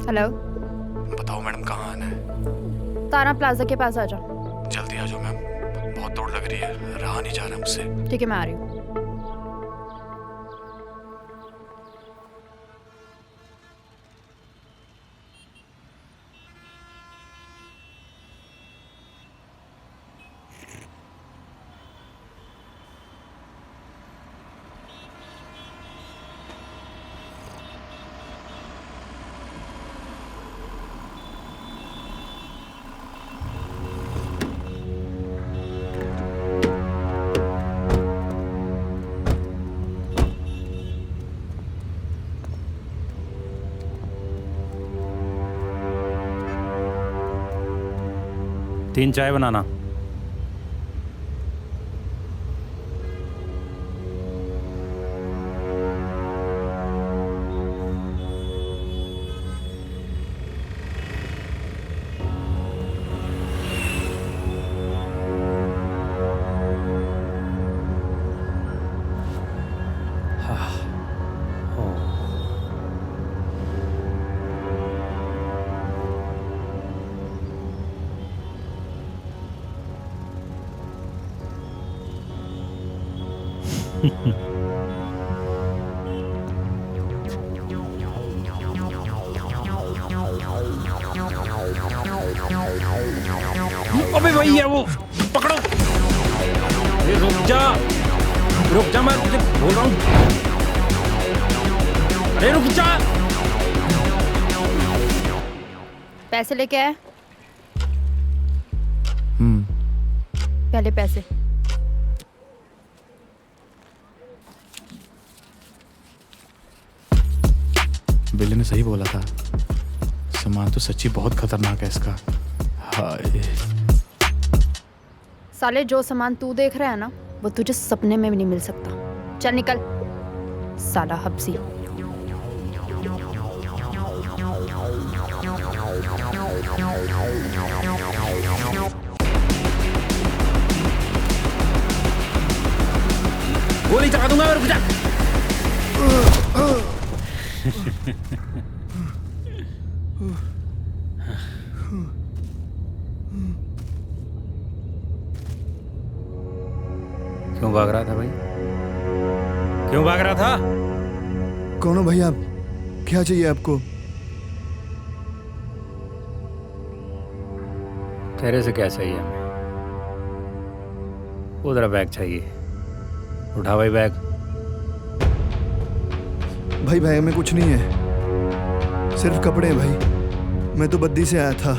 Hello. बताओ madam, कहाँ आना है? तारा प्लाजा के पास आ जाओ। जल्दी आ जाओ मैम, बहुत दौड़ लग रही है, रहा नहीं जा रहा मुझसे। ठीक है, मैं आ रही हूँ। तीन चाय बनाना। अबे वही है वो, पकड़ो। अरे रुक जा, मैं तुझे बोल रहा हूँ। अरे रुक जा। पैसे लेके आए? पहले पैसे। बिल्ली ने सही बोला था, सामान तो सच्ची बहुत खतरनाक है इसका। हाय साले, जो सामान तू देख रहा है ना, वो तुझे सपने में भी नहीं मिल सकता। चल निकल साला हब्सी। गोली चला दूंगा मैं, रुक जा। क्यों भाग रहा था भाई? क्यों भाग रहा था? कौन हो भाई आप? क्या चाहिए आपको? तेरे से क्या चाहिए हमें? उधर बैग चाहिए, उठा भाई बैग। भाई बैग में कुछ नहीं है, सिर्फ कपड़े हैं भाई। मैं तो बद्दी से आया था,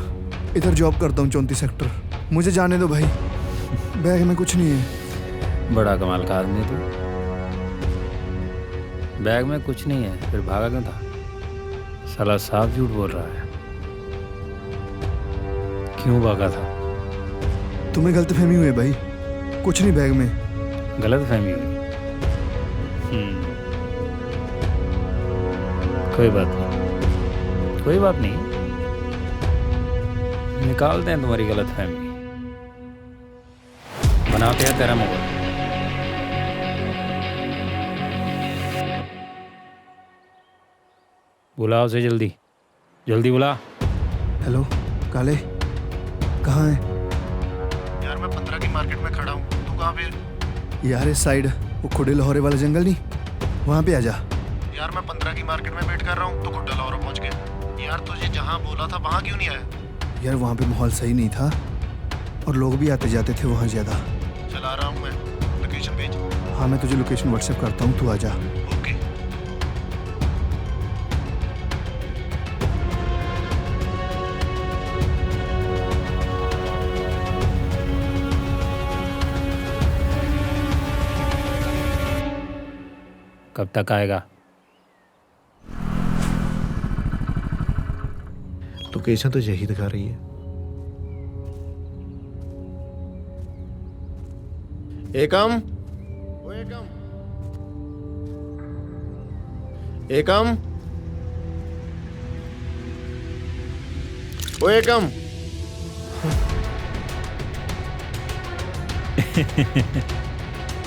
इधर जॉब करता हूँ 34 सेक्टर। मुझे जाने दो भाई, बैग में कुछ नहीं है। बड़ा कमाल का आदमी तू। बैग में कुछ नहीं है, फिर भागा क्यों था? साला साफ झूठ बोल रहा है। क्यों भागा था? तुम्हें गलतफहमी हुई है भाई, कुछ नहीं बैग में। गलत फहमी हुई। कोई बात नहीं, कोई बात नहीं, निकालते हैं तुम्हारी गलत फहमी, बनाते हैं तेरा मोबाइल। बुला उसे, जल्दी जल्दी बुला। हेलो काले, कहाँ है? यार मैं 15 की मार्केट में खड़ा हूँ, तू कहाँ पे? यार इस साइड, वो खुडे लाहौरे वाला जंगल नहीं, वहाँ पे आ जा। यार मैं 15 की मार्केट में वेट कर रहा हूँ, तू खुड्डा लाहौर पहुँच गया। यार तुझे जहाँ बोला था वहाँ क्यों नहीं आया? यार वहाँ पे माहौल सही नहीं था और लोग भी आते जाते थे वहाँ ज़्यादा। चला रहा हूँ मैं, लोकेशन भेज। हाँ मैं तुझे लोकेशन व्हाट्सएप करता हूँ, तू आ जा। ओके। कब तक आएगा? लोकेशन तो यही दिखा रही है। एकम, एकम, ओ एकम।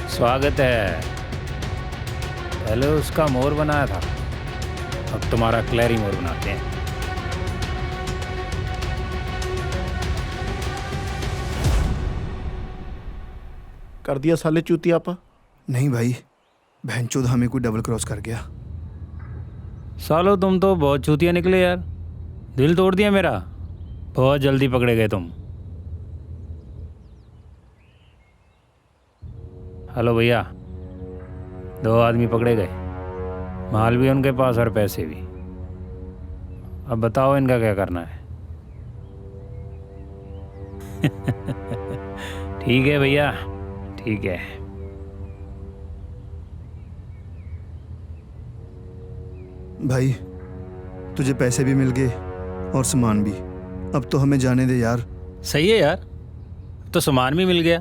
स्वागत है। पहले उसका मोर बनाया था, अब तुम्हारा क्लैरी मोर बनाते हैं। कर दिया साले चूती आपा। नहीं भाई, बहनचोद हमें कोई डबल क्रॉस कर गया। सालो तुम तो बहुत चूतिया निकले यार, दिल तोड़ दिया मेरा। बहुत जल्दी पकड़े गए तुम। हेलो भैया, 2 आदमी पकड़े गए, माल भी उनके पास और पैसे भी। अब बताओ इनका क्या करना है। ठीक है भैया, ठीक है। भाई तुझे पैसे भी मिल गए और सामान भी। अब तो हमें जाने दे यार। सही है यार, तो सामान भी मिल गया।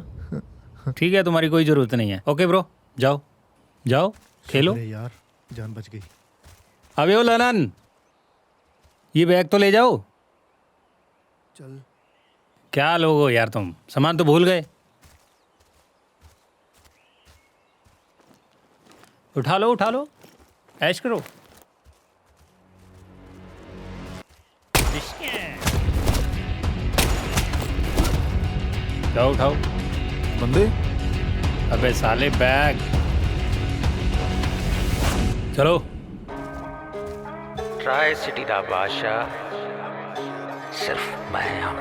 ठीक है, तुम्हारी कोई ज़रूरत नहीं है। ओके ब्रो, जाओ जाओ खेलो। अरे यार जान बच गई। अबे ओ ललन, ये बैग तो ले जाओ। चल। क्या लोग हो यार तुम, सामान तो भूल गए। उठा लो, ऐश करो। उठाओ। बंदे अबे साले बैग। चलो। ट्राई सिटी दा बादशाह सिर्फ मैं हूं।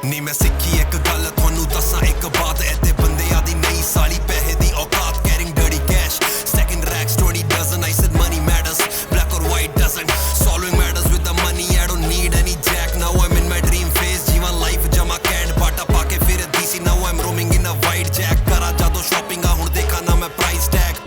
ਨੀ ਮੈਂ ਸਿੱਖੀ ਇੱਕ ਗੱਲ ਤੁਹਾਨੂੰ ਦੱਸਾਂ ਇੱਕ ਬਾਤ ਐਤੇ ਬੰਦਿਆਂ ਦੀ ਨਹੀਂ ਸਾਲੀ ਪੈਸੇ ਦੀ ਔਕਾਤ carrying dirty cash stacking racks 20 dozen I said money matters black or white doesn't solving matters with the money I don't need any jack now I'm in my dream phase ਜੀਵਨ ਲਾਈਫ ਜਮਾ ਕੈਂਡ ਬਾਟਾ ਪਾ ਕੇ ਫਿਰਦੀ ਸੀ now I'm roaming in a white jack ਕਰਾਂ ਜਦੋਂ shopping ਆ ਹੁਣ ਦੇਖਾਂ ਨਾ ਮੈਂ ਪ੍ਰਾਈਸ ਟੈਗ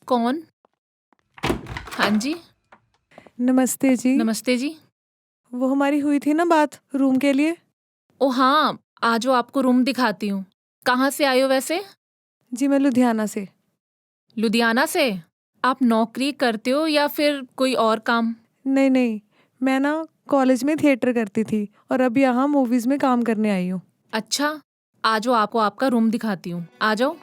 कौन? हाँ जी। नमस्ते जी। नमस्ते जी। वो हमारी हुई थी ना बात रूम के लिए। ओ हाँ, आज वो आपको रूम दिखाती हूँ। कहाँ से आए हो वैसे? जी मैं लुधियाना से। लुधियाना से? आप नौकरी करते हो या फिर कोई और काम? नहीं नहीं, मैं ना कॉलेज में थिएटर करती थी और अब यहाँ मूवीज में काम करने आई हूँ। अच्छा, आज वो आपको आपका रूम दिखाती हूँ, आ जाओ।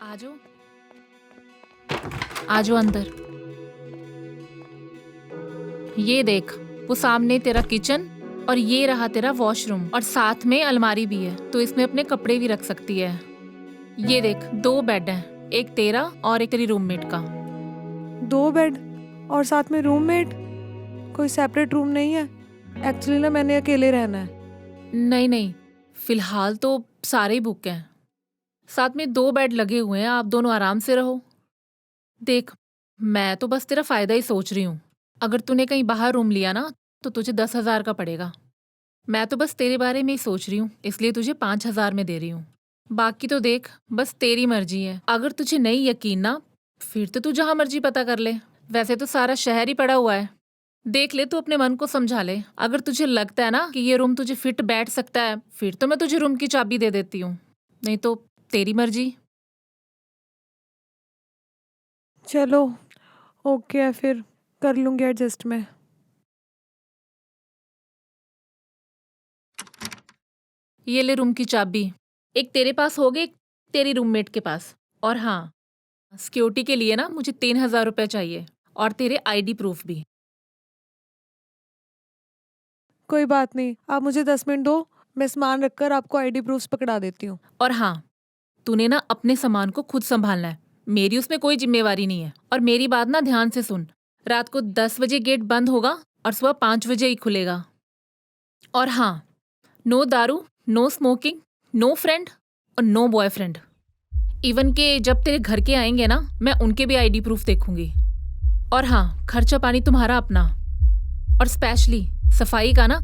आ जाओ, आ जाओ अंदर। ये देख, वो सामने तेरा किचन और ये रहा तेरा वॉशरूम और साथ में अलमारी भी है, तो इसमें अपने कपड़े भी रख सकती है। ये देख, 2 बेड हैं, एक तेरा और एक तेरी रूममेट का। 2 बेड और साथ में रूममेट? कोई सेपरेट रूम नहीं है? एक्चुअली ना मैंने अकेले रहना है। नहीं नहीं, फिलहाल तो सारे ही बुक हैं। साथ में 2 बेड लगे हुए हैं, आप दोनों आराम से रहो। देख, मैं तो बस तेरा फायदा ही सोच रही हूँ। अगर तूने कहीं बाहर रूम लिया ना तो तुझे 10,000 का पड़ेगा। मैं तो बस तेरे बारे में ही सोच रही हूँ, इसलिए तुझे 5,000 में दे रही हूँ। बाकी तो देख, बस तेरी मर्जी है। अगर तुझे नहीं यकीन ना, फिर तो तू जहाँ मर्जी पता कर ले। वैसे तो सारा शहर ही पड़ा हुआ है, देख ले, तू अपने मन को समझा ले। अगर तुझे लगता है ना कि ये रूम तुझे फिट बैठ सकता है, फिर तो मैं तुझे रूम की चाबी दे देती हूँ, नहीं तो तेरी मर्जी। चलो ओके है, फिर कर लूँगी एडजस्ट मैं। ये ले रूम की चाबी, एक तेरे पास होगी, एक तेरी रूममेट के पास। और हाँ, सिक्योरिटी के लिए ना मुझे 3,000 रुपये चाहिए और तेरे आईडी प्रूफ भी। कोई बात नहीं, आप मुझे 10 मिनट दो, मैं सामान रखकर आपको आईडी प्रूफ्स पकड़ा देती हूँ। और हाँ, तूने ना अपने सामान को खुद संभालना है, मेरी उसमें कोई जिम्मेवारी नहीं है। और मेरी बात ना ध्यान से सुन, रात को 10 बजे गेट बंद होगा और सुबह 5 बजे ही खुलेगा। और हाँ, नो दारू, नो स्मोकिंग, नो फ्रेंड और नो बॉयफ्रेंड। इवन के जब तेरे घर के आएंगे ना, मैं उनके भी आईडी प्रूफ देखूंगी। और हाँ, खर्चा पानी तुम्हारा अपना, और स्पेशली सफाई का ना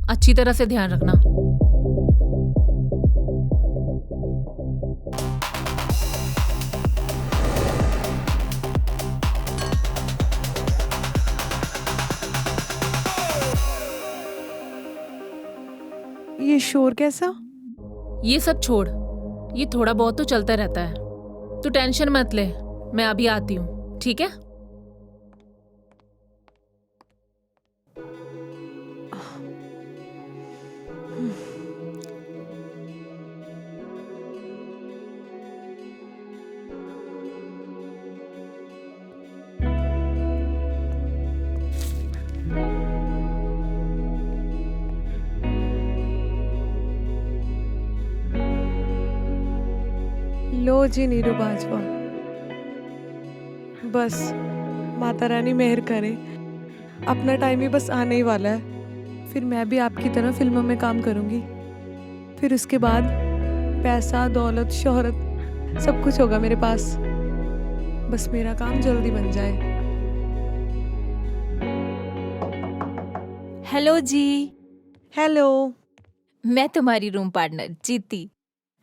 अच्छी तरह से ध्यान रखना। ये शोर कैसा? ये सब छोड़, ये थोड़ा बहुत तो चलता रहता है। तू टेंशन मत ले, मैं अभी आती हूँ, ठीक है? लो जी नीरू बाजवा, बस माता रानी मेहर करे, अपना टाइम ही बस आने ही वाला है। फिर मैं भी आपकी तरह फिल्मों में काम करूंगी। फिर उसके बाद पैसा, दौलत, शोहरत सब कुछ होगा मेरे पास। बस मेरा काम जल्दी बन जाए। हेलो जी। हेलो, मैं तुम्हारी room partner Jeeti.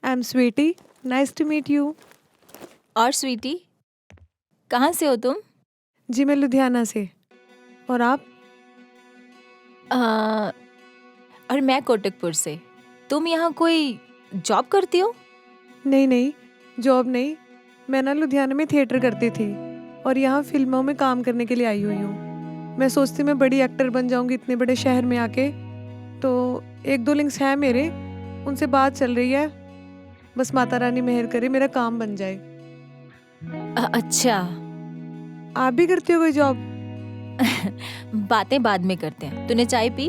I am Sweety, nice to meet you. और स्वीटी, कहाँ से हो तुम? जी मैं लुधियाना से। और आप? और मैं कोटकपुर से। तुम यहाँ कोई जॉब करती हो? नहीं नहीं, जॉब नहीं। मैं ना लुधियाना में थिएटर करती थी और यहाँ फिल्मों में काम करने के लिए आई हुई हूँ। मैं सोचती मैं बड़ी एक्टर बन जाऊँगी इतने बड़े शहर में आके। तो 1-2 लिंक्स हैं मेरे, उनसे बात चल रही है। बस माता रानी मेहर करे मेरा काम बन जाए। अच्छा। आप भी करते हो कोई जॉब? बातें बाद में करते हैं। तूने चाय पी?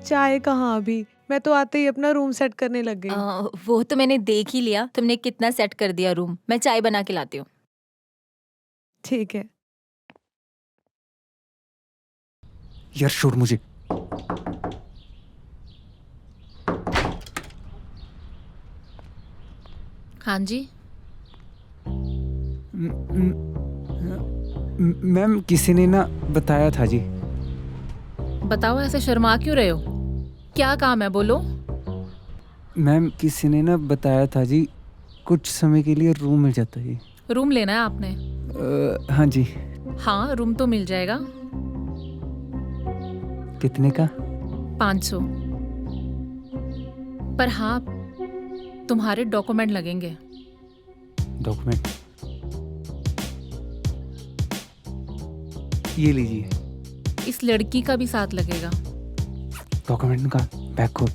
चाय कहाँ अभी, मैं तो आते ही अपना रूम सेट करने लग गई। वो तो मैंने देख ही लिया, तुमने कितना सेट कर दिया रूम। मैं चाय बना के लाती हूँ। ठीक है। यार शोर मुझे। हाँ जी। मैम किसी ने ना बताया था जी। बताओ, ऐसे शर्मा क्यों रहे हो? क्या काम है, बोलो। मैम किसी ने ना बताया था जी, कुछ समय के लिए रूम मिल जाता है जी। रूम लेना है आपने? हाँ जी। हाँ, रूम तो मिल जाएगा। कितने का? 500। पर हाँ, तुम्हारे डॉक्यूमेंट लगेंगे। डॉक्यूमेंट? ये लीजिए। इस लड़की का भी साथ लगेगा। डॉक्यूमेंट का बैग खोल।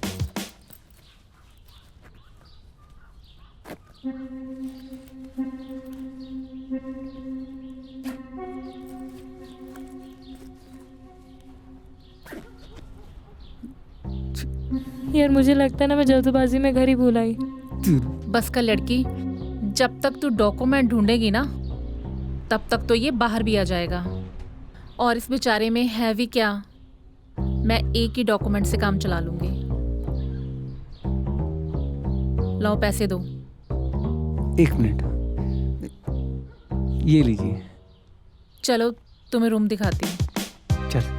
यार मुझे लगता है ना मैं जल्दबाजी में घर ही भूल आई। बस का लड़की, जब तक तू डॉक्यूमेंट ढूंढेगी ना, तब तक तो ये बाहर भी आ जाएगा। और इस बेचारे में है भी क्या, मैं एक ही डॉक्यूमेंट से काम चला लूंगी। लाओ पैसे दो। 1 मिनट, ये लीजिए। चलो तुम्हें रूम दिखाती हूँ। चल।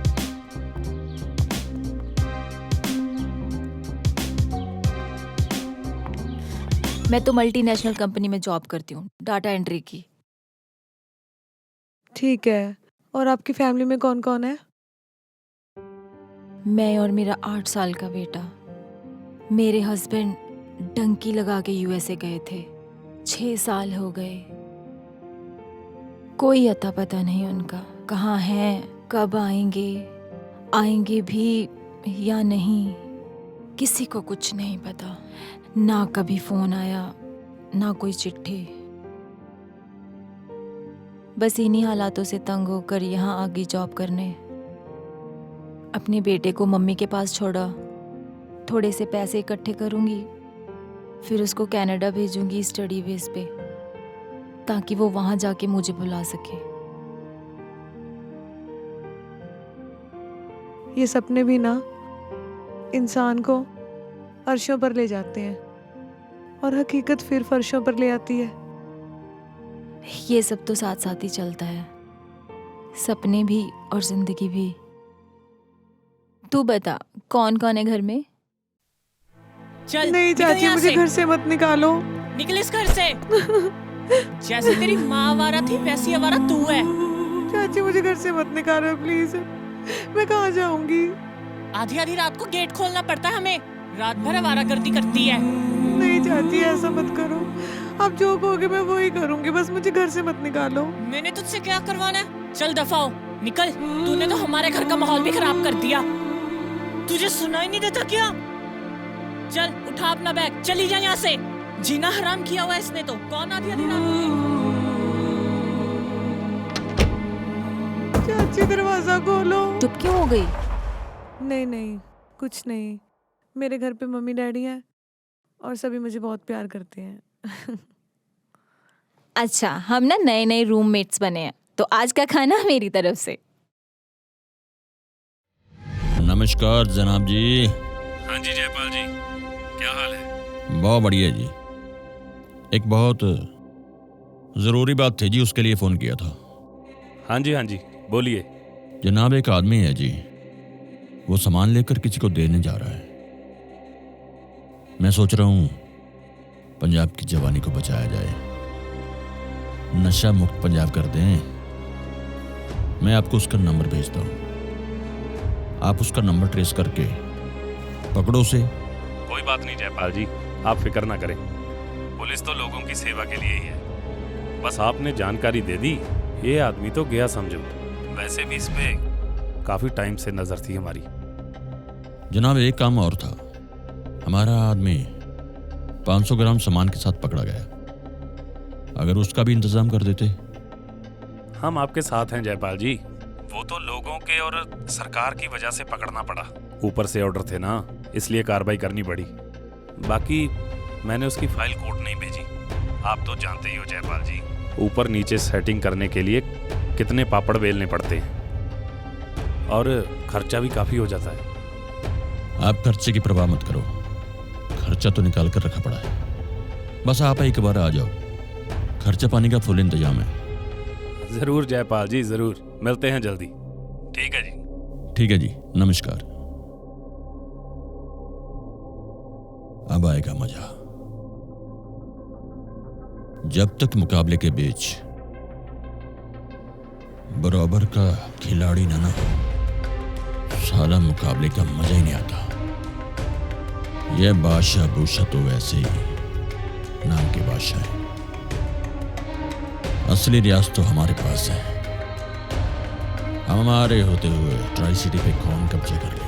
मैं तो मल्टीनेशनल कंपनी में जॉब करती हूँ, डाटा एंट्री की। ठीक है। और आपकी फैमिली में कौन कौन है? मैं और मेरा 8 साल का बेटा। मेरे हस्बैंड डंकी लगा के यूएसए गए थे, 6 साल हो गए। कोई अता पता नहीं उनका, कहाँ हैं, कब आएंगे भी या नहीं, किसी को कुछ नहीं पता। ना कभी फोन आया, ना कोई चिट्ठी। बस इन्हीं हालातों से तंग होकर यहाँ आ गई जॉब करने। अपने बेटे को मम्मी के पास छोड़ा, थोड़े से पैसे इकट्ठे करूँगी, फिर उसको कनाडा भेजूंगी स्टडी बेस पे, ताकि वो वहाँ जाके मुझे बुला सके। ये सपने भी ना इंसान को अर्शों पर ले जाते हैं। और हकीकत फिर फर्शों पर ले आती है। ये सब तो साथ साथ ही चलता है, सपने भी और जिंदगी भी। तू बता, कौन कौन है घर में? चल नहीं निकल चाची, यहाँ मुझे से। घर से मत निकालो। निकल इस घर से। जैसे तेरी माँ आवारा थी वैसी आवारा तू है। चाची मुझे घर से मत निकालो प्लीज। मैं कहाँ जाऊंगी? आधी आधी रात को गेट खोलना पड़ता है हमें। रात भर आवारागर्दी करती है। नहीं चाची, ऐसा मत करो। आप जो कहोगे मैं वो ही करूंगी, बस मुझे घर से मत निकालो। मैंने तुझसे क्या करवाना है? चल दफा हो, निकल। तूने तो हमारे घर का माहौल भी खराब कर दिया। तुझे सुना ही नहीं देता क्या? चल उठा अपना बैग, चली जा यहाँ से। जीना हराम किया हुआ है इसने तो। कौन आधी आधी रात को? चाची दरवाजा खोलो। चुप क्यों हो गई? नहीं नहीं, कुछ नहीं। मेरे घर पे मम्मी डैडी हैं और सभी मुझे बहुत प्यार करते हैं। अच्छा, हम ना नए नए रूममेट्स बने हैं, तो आज का खाना मेरी तरफ से। नमस्कार जनाब जी। हाँ जी जयपाल जी, क्या हाल है? बहुत बढ़िया जी। एक बहुत ज़रूरी बात थी जी, उसके लिए फ़ोन किया था। हाँ जी बोलिए। जनाब एक आदमी है जी, वो सामान लेकर किसी को देने जा रहा है। मैं सोच रहा हूँ पंजाब की जवानी को बचाया जाए, नशा मुक्त पंजाब कर दें। मैं आपको उसका नंबर भेजता हूँ, आप उसका नंबर ट्रेस करके पकड़ो उसे। कोई बात नहीं जयपाल जी, आप फिक्र ना करें। पुलिस तो लोगों की सेवा के लिए ही है। बस आपने जानकारी दे दी, ये आदमी तो गया समझो। वैसे भी इस पे काफी टाइम से नजर थी हमारी। जनाब एक काम और था, हमारा आदमी 500 ग्राम सामान के साथ पकड़ा गया, अगर उसका भी इंतजाम कर देते। हम आपके साथ हैं जयपाल जी। वो तो लोगों के और सरकार की वजह से पकड़ना पड़ा, ऊपर से ऑर्डर थे ना, इसलिए कार्रवाई करनी पड़ी। बाकी मैंने उसकी फाइल कोर्ट नहीं भेजी। आप तो जानते ही हो जयपाल जी, ऊपर नीचे सेटिंग करने के लिए कितने पापड़ बेलने पड़ते हैं और खर्चा भी काफी हो जाता है। आप खर्चे की परवाह मत करो, खर्चा तो निकाल कर रखा पड़ा है। बस आप एक बार आ जाओ, खर्चा पानी का फुल इंतजाम है। जरूर जयपाल जी, जरूर। मिलते हैं जल्दी। ठीक है जी। ठीक है जी, नमस्कार। अब आएगा मजा। जब तक मुकाबले के बीच बराबर का खिलाड़ी ना हो, साला मुकाबले का मजा ही नहीं आता। यह बादशाह भूषा तो वैसे ही नाम के बादशाह है, असली रियासत तो हमारे पास है। हमारे होते हुए ट्राई सिटी पे कौन कब्जा कर लेगा?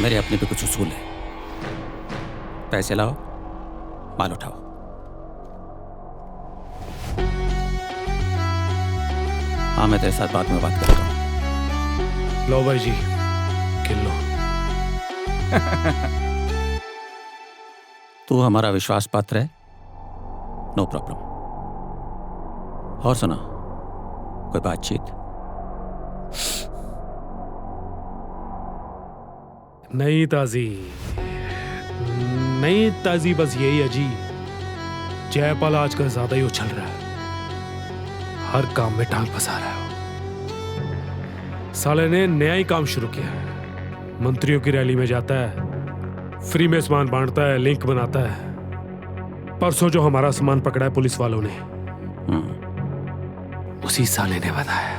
मेरे अपने पे कुछ उसूल है। पैसे लाओ, माल उठाओ। हाँ, मैं तेरे साथ बाद में बात करता हूँ। लो भाई जी, किल लो। तू हमारा विश्वास पात्र है, नो प्रॉब्लम। और सुना, कोई बातचीत? नहीं ताजी, बस यही है जी, जयपाल आजकल ज्यादा ही उछल रहा है, हर काम में टांग फंसा रहा है। साले ने नया ही काम शुरू किया है, मंत्रियों की रैली में जाता है, फ्री में सामान बांटता है, लिंक बनाता है। परसों जो हमारा सामान पकड़ा है पुलिस वालों ने, उसी साले ने बताया।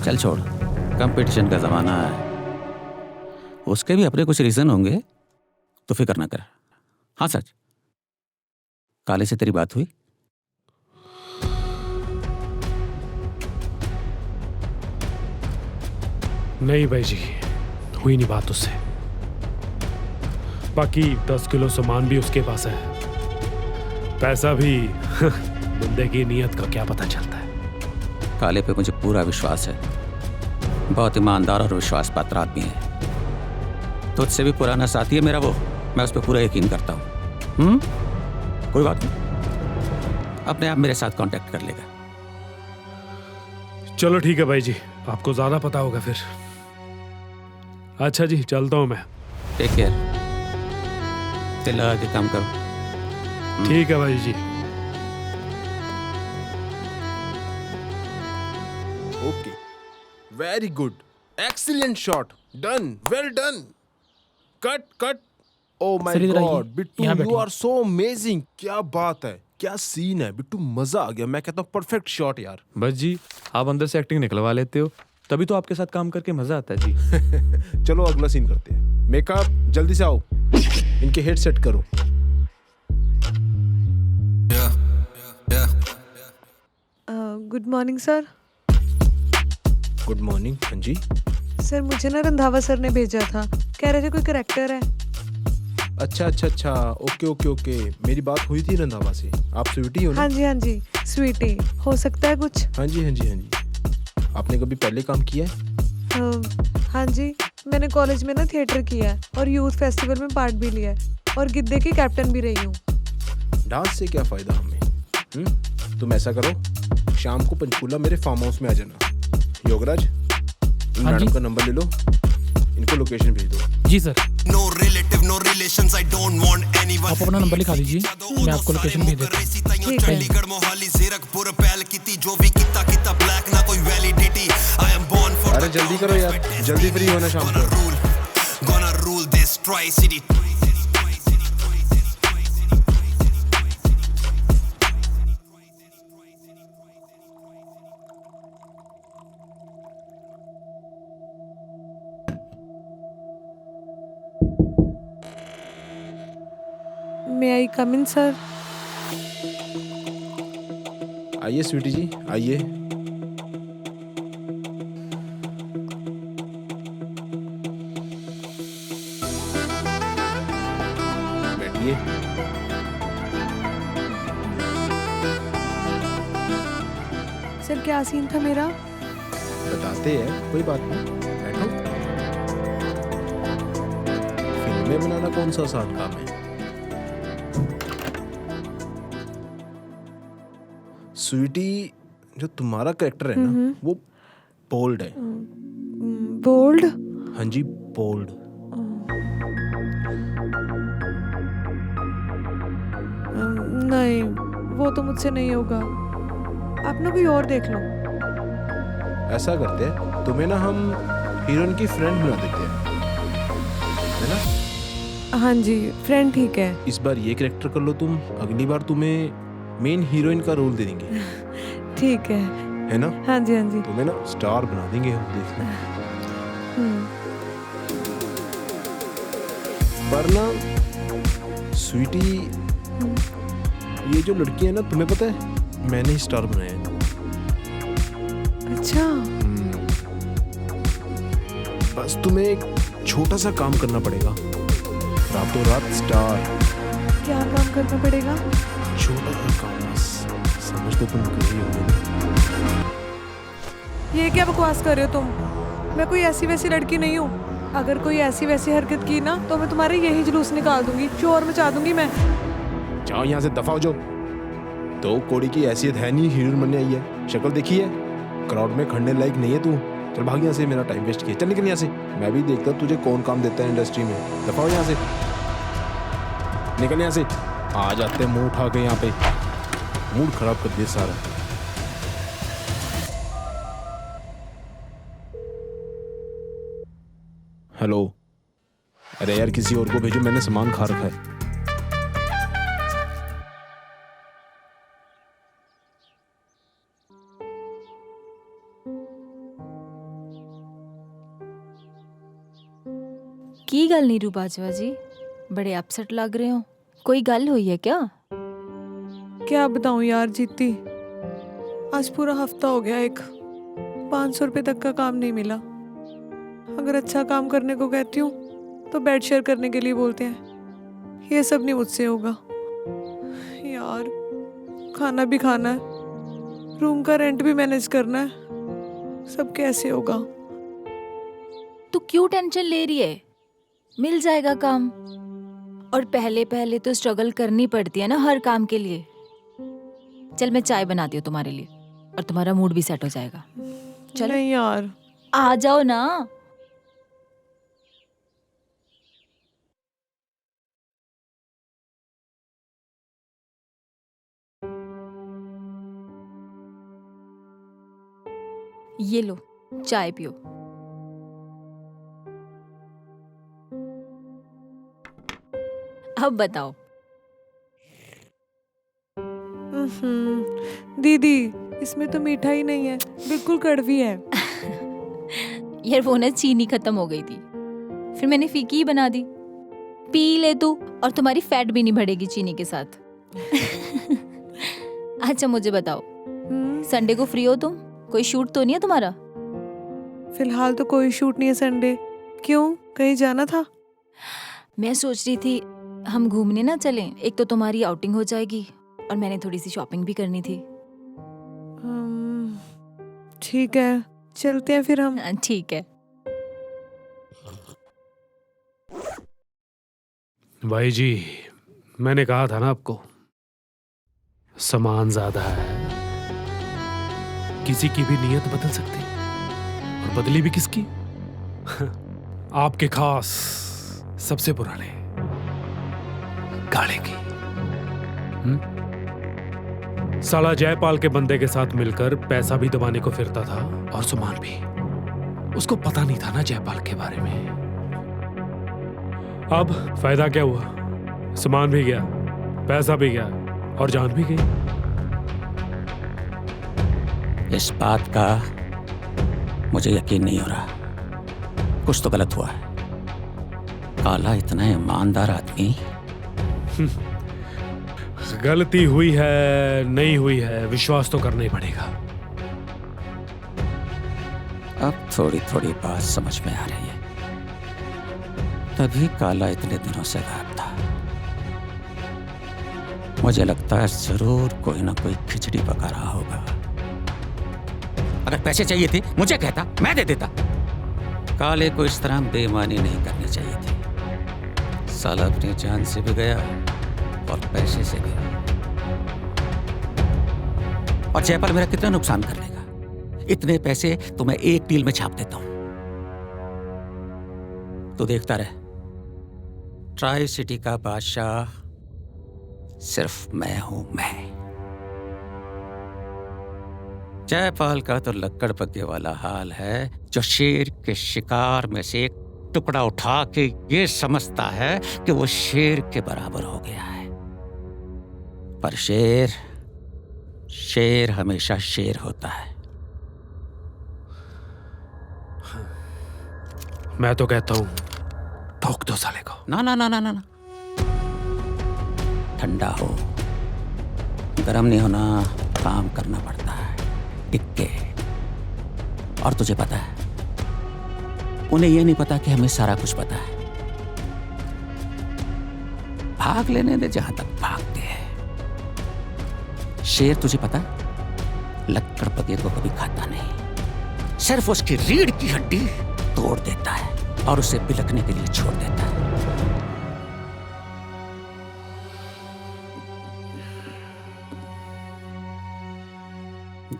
चल छोड़, कंपटीशन का जमाना है, उसके भी अपने कुछ रीजन होंगे, तो फिक्र ना कर। हाँ सच, काले से तेरी बात हुई? नहीं भाई जी, हुई नहीं बात उससे। बाकी 10 किलो सामान भी उसके पास है, पैसा भी। बंदे की नीयत का क्या पता चलता है। काले पे मुझे पूरा विश्वास है, बहुत ईमानदार और विश्वास पात्र आदमी है। तुझसे भी पुराना साथी है मेरा वो, मैं उस पर पूरा यकीन करता हूँ। कोई बात नहीं, अपने आप मेरे साथ कांटेक्ट कर लेगा। चलो ठीक है भाई जी, आपको ज्यादा पता होगा फिर। अच्छा जी, चलता हूँ मैं। टेक केयर, दिल लगा के काम करो। ठीक है भाई जी। Okay, very good, excellent shot, done, well done. Cut cut. Oh my god Bittu, you are so amazing. क्या बात है, क्या सीन है बिट्टू, मजा आ गया। मैं कहता हूँ परफेक्ट शॉट यार। बस जी, आप अंदर से एक्टिंग निकलवा लेते हो, तभी तो आपके साथ काम करके मजा आता है जी। चलो अगला सीन करते हैं। मेकअप जल्दी से आओ, इनके हेड सेट करो। Good morning sir. Good morning. हाँ जी सर, मुझे ना रंधावा सर ने भेजा था, कह रहे थे कोई करैक्टर है। अच्छा अच्छा अच्छा, ओके ओके ओके। मेरी बात हुई थी रंधावा से। आप स्वीटी हो ना? हाँ जी, स्वीटी। हो सकता है कुछ? हाँ जी हाँ जी हाँ जी। आपने कभी पहले काम किया है? हाँ जी, मैंने कॉलेज में ना थिएटर किया है और यूथ फेस्टिवल में पार्ट भी लिया है और गिद्दे की कैप्टन भी रही हूँ। डांस से क्या फायदा हमें? तुम ऐसा करो, शाम को पंचकूला मेरे फार्म हाउस में आ जाना। योगराज, इन मैडम का नंबर ले लो, इनको लोकेशन भेज दो। जी sir. No relative, no relations, I don't want anyone. आप अपना नंबर लिखा लीजिए, मैं आपको लोकेशन भेज देता हूँ। चंडीगढ़, मोहाली, जीरकपुर, पहल कीती, जो भी किता ब्लैक ना कोई validity. I am born for। अरे जल्दी करो यार, जल्दी फ्री होना शाम को। Gonna rule this Tri-City। May I come in, sir? आइए स्वीटी जी, आइए। बैठिए। सर, क्या सीन था मेरा? बताते हैं, कोई बात नहीं, बैठो। फिल्में बनाना कौन सा आसान काम है? स्वीटी, जो तुम्हारा कैरेक्टर है ना, वो बोल्ड है। बोल्ड? हाँ जी, बोल्ड। नहीं, वो तो मुझसे नहीं होगा। आप ना कोई और देख लो। ऐसा करते हैं, तुम्हें ना हम हीरोइन की फ्रेंड बना देते हैं, है ना? हाँ जी, फ्रेंड ठीक है। इस बार ये कैरेक्टर कर लो तुम, अगली बार तुम्हें मेन हीरोइन का रोल दे देंगे। ठीक है ना? हाँ जी हाँ जी। तुम्हें ना स्टार बना देंगे हम, देखना। पर ना स्वीटी, ये जो लड़की है ना, तुम्हें पता है मैंने ही स्टार बनाया है। अच्छा। बस तुम्हें एक छोटा सा काम करना पड़ेगा, रातों रात स्टार। क्या काम करना पड़ेगा? छोटा सा काम, बस समझ तो तुम कर ही होगे ना। ये क्या बकवास कर रहे हो तुम? मैं कोई ऐसी वैसी लड़की नहीं हूँ। अगर कोई ऐसी वैसी हरकत की ना तो मैं तुम्हारे यही जुलूस निकाल दूंगी, शोर मचा दूंगी मैं। जाओ यहाँ से, दफा हो जाओ। तो कोड़ी की हैसियत है नहीं, हीरोइन बनने आई है, शक्ल देखी है, क्राउड में खड़ने लायक नहीं है तू। चल भाग यहाँ से, मेरा टाइम वेस्ट किया। चल निकल यहाँ से, मैं भी देखता तुझे कौन काम देता है इंडस्ट्री में। दफा हो यहाँ से, निकल यहाँ से। आ जाते हैं मुंह उठा के यहाँ पे, मूड खराब कर दिया सारा। हेलो, अरे यार किसी और को भेजो, मैंने सामान खा रखा है। की गल नीरू बाजवा जी, बड़े अपसेट लग रहे हो, कोई गल हुई है क्या? क्या बताऊं यार जीती, आज पूरा हफ्ता हो गया, एक 500 रुपए तक का काम नहीं मिला। अगर अच्छा काम करने को कहती हूँ तो बेड शेयर करने के लिए बोलते हैं। ये सब नहीं मुझसे होगा यार, खाना भी खाना है, रूम का रेंट भी मैनेज करना है, सब कैसे होगा? तू क्यों टेंशन ले रही है? मिल जाएगा काम। और पहले पहले तो स्ट्रगल करनी पड़ती है ना हर काम के लिए। चल मैं चाय बनाती हूँ तुम्हारे लिए और तुम्हारा मूड भी सेट हो जाएगा। चल नहीं यार, आ जाओ ना। ये लो चाय पियो। अब बताओ। दीदी इसमें तो मीठा ही नहीं है, बिल्कुल कड़वी है। यार वो ना चीनी खत्म हो गई थी, फिर मैंने फीकी ही बना दी। पी ले तू, और तुम्हारी फैट भी नहीं बढ़ेगी चीनी के साथ। अच्छा मुझे बताओ, संडे को फ्री हो तुम? कोई शूट तो नहीं है तुम्हारा? फिलहाल तो कोई शूट नहीं है संडे। क्यों, कहीं जाना था? मैं सोच रही थी हम घूमने ना चलें, एक तो तुम्हारी आउटिंग हो जाएगी और मैंने थोड़ी सी शॉपिंग भी करनी थी। ठीक है, चलते हैं फिर हम। ठीक है। भाई जी, मैंने कहा था ना आपको, सामान ज्यादा है, किसी की भी नीयत बदल सकती और बदली भी किसकी? आपके खास सबसे पुराने गाड़े की। साला जयपाल के बंदे के साथ मिलकर पैसा भी दबाने को फिरता था और सामान भी। उसको पता नहीं था ना जयपाल के बारे में। अब फायदा क्या हुआ? सामान भी गया, पैसा भी गया और जान भी गई। इस बात का मुझे यकीन नहीं हो रहा, कुछ तो गलत हुआ है। काला इतना ईमानदार आदमी। गलती हुई है नहीं हुई है, विश्वास तो करना ही पड़ेगा। अब थोड़ी थोड़ी बात समझ में आ रही है। तभी काला इतने दिनों से गायब था। मुझे लगता है जरूर कोई ना कोई खिचड़ी पका रहा होगा। अगर पैसे चाहिए थे मुझे कहता, मैं दे देता। काले को इस तरह बेईमानी नहीं करनी चाहिए थी। साला अपनी जान से भी गया और पैसे से गया। और जयपाल मेरा कितना नुकसान कर लेगा? इतने पैसे तो मैं एक डील में छाप देता हूं। तो देखता रहे, ट्राई सिटी का बादशाह सिर्फ मैं हूं, मैं। जयपाल का तो लक्कड़ पके वाला हाल है, जो शेर के शिकार में से एक टुकड़ा उठा के ये समझता है कि वो शेर के बराबर हो गया है। पर शेर हमेशा शेर होता है। मैं तो कहता हूं ठोक दो साले को। ना ना ना ना ना, ठंडा हो, गरम नहीं होना, काम करना पड़ता है टिक्के। और तुझे पता है, उन्हें यह नहीं पता कि हमें सारा कुछ पता है। भाग लेने दे जहां तक भागते हैं। शेर तुझे पता, लक्कड़ पके को कभी खाता नहीं, सिर्फ उसकी रीढ़ की हड्डी तोड़ देता है और उसे बिलखने के लिए छोड़ देता है।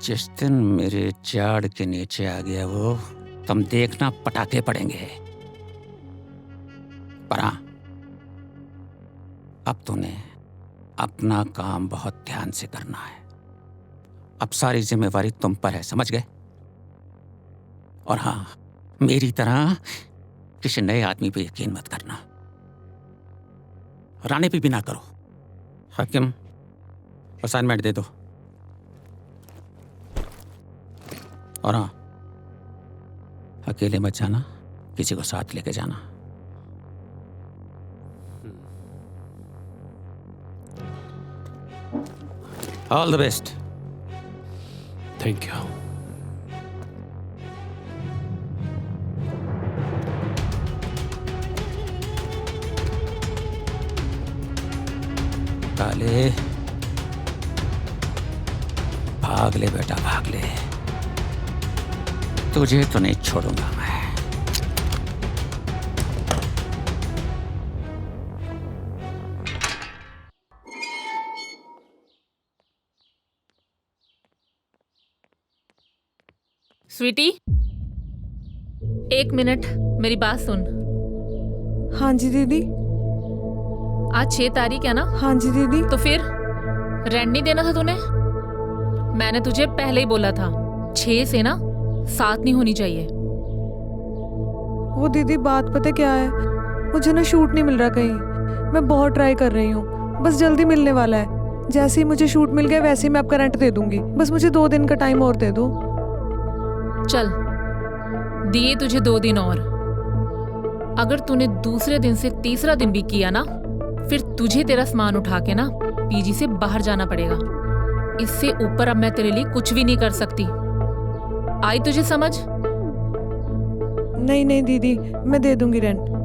जिस दिन मेरे जाड़ के नीचे आ गया वो, तुम देखना पटाखे पड़ेंगे। पर हाँ, अब तूने अपना काम बहुत ध्यान से करना है। अब सारी जिम्मेवारी तुम पर है, समझ गए? और हाँ, मेरी तरह किसी नए आदमी पे यकीन मत करना। रानी पे भी ना करो। हाकिम, असाइनमेंट दे दो। और हाँ, अकेले मत जाना, किसी को साथ लेके जाना। All the best. Thank you. काले, भाग ले बेटा, भाग ले। तुझे तो नहीं छोड़ूंगा मैं। स्वीटी, 1 मिनट मेरी बात सुन। हाँ जी दीदी। आज 6 तारीख है ना? हाँ जी दीदी। तो फिर रेंट नहीं देना था तूने? मैंने तुझे पहले ही बोला था 6 से ना 7 नहीं होनी चाहिए। वो दीदी बात पता क्या है, मुझे ना शूट नहीं मिल रहा कहीं। मैं बहुत ट्राई कर रही हूँ, बस जल्दी मिलने वाला है। जैसे ही मुझे शूट मिल गया वैसे ही मैं आपका रेंट दे दूंगी। बस मुझे 2 दिन का टाइम और दे दो। चल, दिए तुझे 2 दिन और। अगर तूने दूसरे दिन से तीसरा दिन भी किया ना, फिर तुझे तेरा सामान उठा के ना पीजी से बाहर जाना पड़ेगा। इससे ऊपर अब मैं तेरे लिए कुछ भी नहीं कर सकती। आई तुझे समझ? नहीं नहीं दीदी, मैं दे दूंगी रेंट।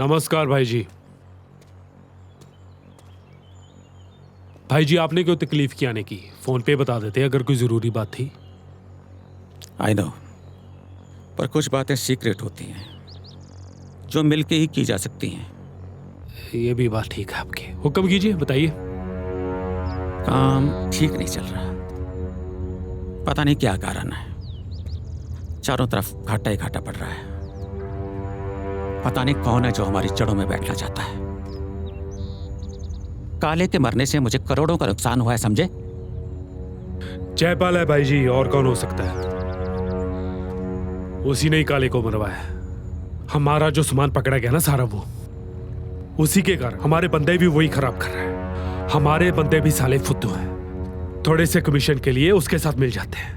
नमस्कार भाई जी। भाई जी, आपने क्यों तकलीफ की आने की? फोन पे बता देते अगर कोई जरूरी बात थी। आई नो, पर कुछ बातें सीक्रेट होती हैं जो मिलके ही की जा सकती हैं। ये भी बात ठीक है आपकी। हुक्म कीजिए, बताइए। काम ठीक नहीं चल रहा, पता नहीं क्या कारण है। चारों तरफ घाटा ही घाटा पड़ रहा है। पता नहीं कौन है जो हमारी जड़ों में बैठना चाहता है। काले के मरने से मुझे करोड़ों का नुकसान हुआ है, समझे? जयपाल है भाई जी, और कौन हो सकता है? उसी ने ही काले को मरवाया। हमारा जो सामान पकड़ा गया ना सारा, वो उसी के कारण हमारे बंदे भी वही खराब कर रहे हैं। हमारे बंदे भी साले फुद्दू हैं। थोड़े से कमीशन के लिए उसके साथ मिल जाते हैं।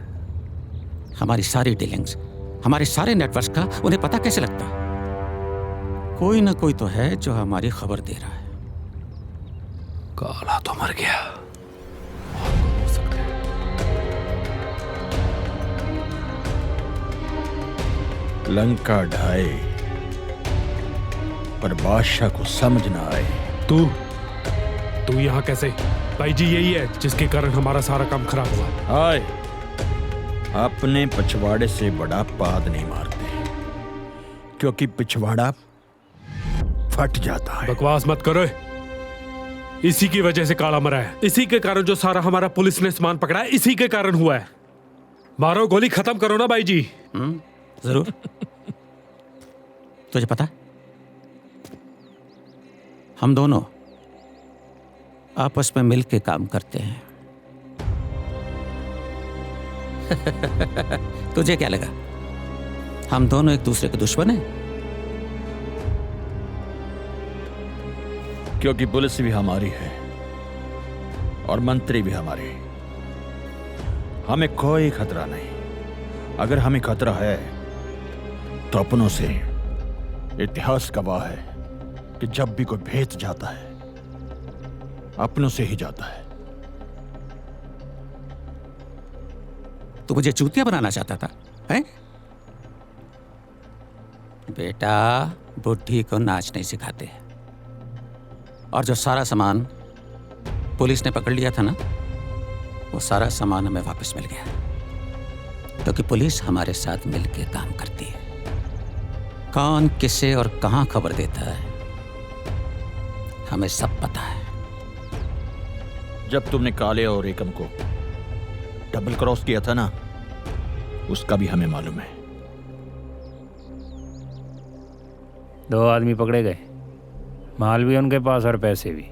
हमारी सारी डीलिंग्स, हमारे सारे नेटवर्क का उन्हें पता कैसे लगता? कोई ना कोई तो है जो हमारी खबर दे रहा है। काला तो मर गया, लंका ढाए पर बादशाह को समझ ना आए। तू यहाँ कैसे? भाई जी यही है जिसके कारण हमारा सारा काम खराब हुआ। आए, अपने पिछवाड़े से बड़ा पाद नहीं मारते, क्योंकि पिछवाड़ा फट जाता है। बकवास मत करो। इसी की वजह से काला मरा है। इसी के कारण जो सारा हमारा पुलिस ने सामान पकड़ा है, इसी के कारण हुआ है। मारो गोली, खत्म करो ना भाई जी। जरूर। तुझे पता, हम दोनों आपस में मिलके काम करते हैं। तुझे क्या लगा हम दोनों एक दूसरे के दुश्मन हैं? क्योंकि पुलिस भी हमारी है और मंत्री भी हमारे। हमें कोई खतरा नहीं। अगर हमें खतरा है तो अपनों से। इतिहास गवाह है कि जब भी कोई भेद जाता है अपनों से ही जाता है। तू मुझे चूतिया बनाना चाहता था, हैं? बेटा, बुढ़ी को नाच नहीं सिखाते। और जो सारा सामान पुलिस ने पकड़ लिया था ना, वो सारा सामान हमें वापस मिल गया, क्योंकि पुलिस हमारे साथ मिलकर काम करती है। कौन किसे और कहां खबर देता है हमें सब पता है। जब तुमने काले और एकम को डबल क्रॉस किया था ना, उसका भी हमें मालूम है। 2 आदमी पकड़े गए, माल भी उनके पास और पैसे भी।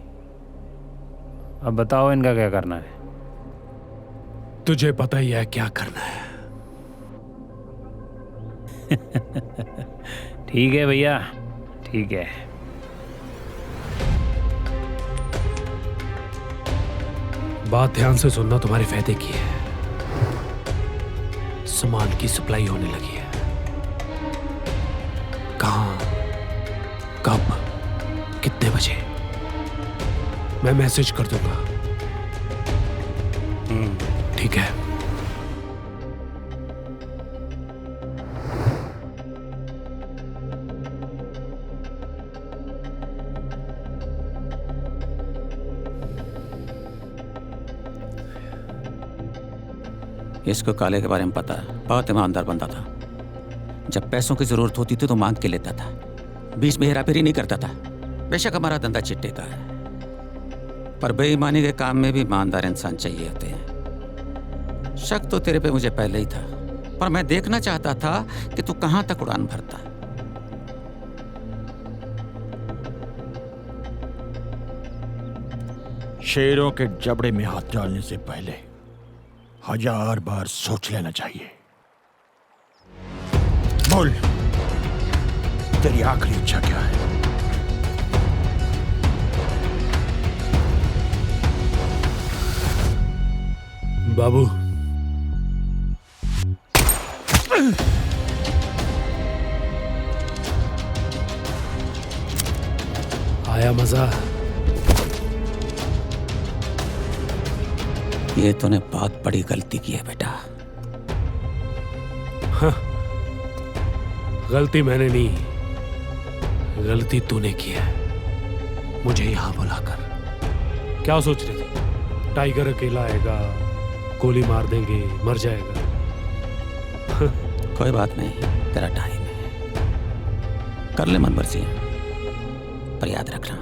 अब बताओ इनका क्या करना है? तुझे पता ही है क्या करना है। ठीक है भैया, ठीक है। बात ध्यान से सुनना, तुम्हारे फायदे की है। सामान की सप्लाई होने लगी है। कहाँ, कब, कितने बजे, मैं मैसेज कर दूंगा। ठीक है। इसको काले के बारे में पता है, बहुत ईमानदार बंदा था। जब पैसों की जरूरत होती थी तो मांग के लेता था, बीच में हेराफेरी नहीं करता था। बेशक हमारा धंधा चिट्टे का है, पर बेईमानी के काम में भी ईमानदार इंसान चाहिए होते हैं। शक तो तेरे पे मुझे पहले ही था, पर मैं देखना चाहता था कि तू कहां तक उड़ान भरता। शेरों के जबड़े में हाथ डालने से पहले 1000 बार सोच लेना चाहिए। बोल, तेरी आखिरी इच्छा क्या है? बाबू, आया मजा? ये तूने बहुत बड़ी गलती की है बेटा। हाँ, गलती मैंने नहीं, गलती तूने की है मुझे यहां बुलाकर। क्या सोच रही थी टाइगर अकेला आएगा, गोली मार देंगे, मर जाएगा? कोई बात नहीं, तेरा टाइम है, कर ले मन मर्जी। पर याद रखना,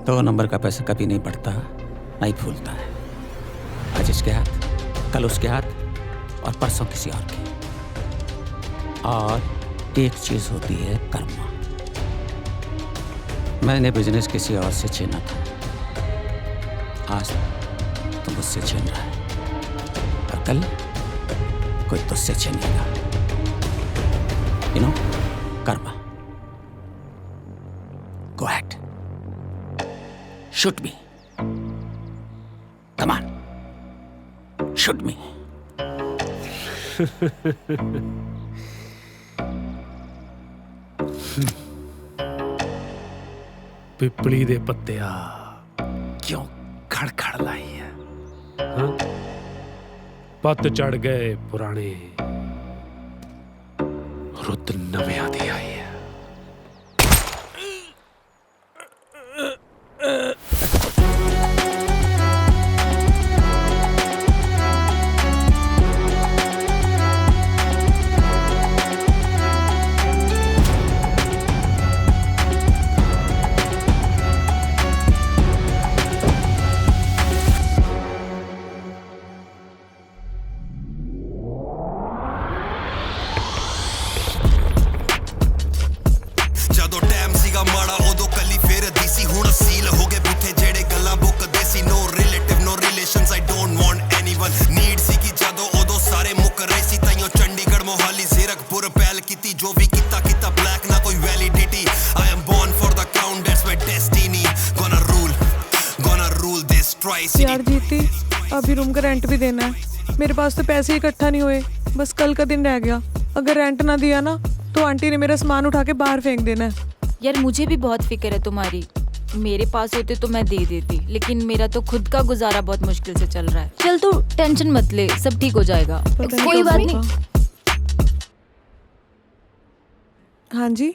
2 नंबर का पैसा कभी नहीं बढ़ता, नहीं फूलता है। आज इसके हाथ, कल उसके हाथ, और परसों किसी और के। और एक चीज होती है कर्मा। मैंने बिजनेस किसी और से छीना था, आज तो मुझसे छीन रहा है, और कल कोई तुझसे छीनेगा। You know, karma. Go ahead, shoot me, come on, shoot me. पिपली दे पत्तिया क्यों खड़खड़ लाई है? हाँ? पत्त चढ़ गए पुराने, रुत नवे आदि आई है। यार जीती, अभी रूम का रेंट भी देना है। मेरे पास तो पैसे इकट्ठा नहीं हुए, बस कल का दिन रह गया। अगर रेंट ना दिया ना तो आंटी ने मेरा सामान उठा के बाहर फेंक देना है। यार मुझे भी बहुत फिक्र है तुम्हारी। मेरे पास होते तो मैं दे देती, लेकिन मेरा तो खुद का गुजारा बहुत मुश्किल से चल रहा है। चल तू टेंशन मत ले, सब ठीक हो जाएगा। कोई बात नहीं। हाँ जी,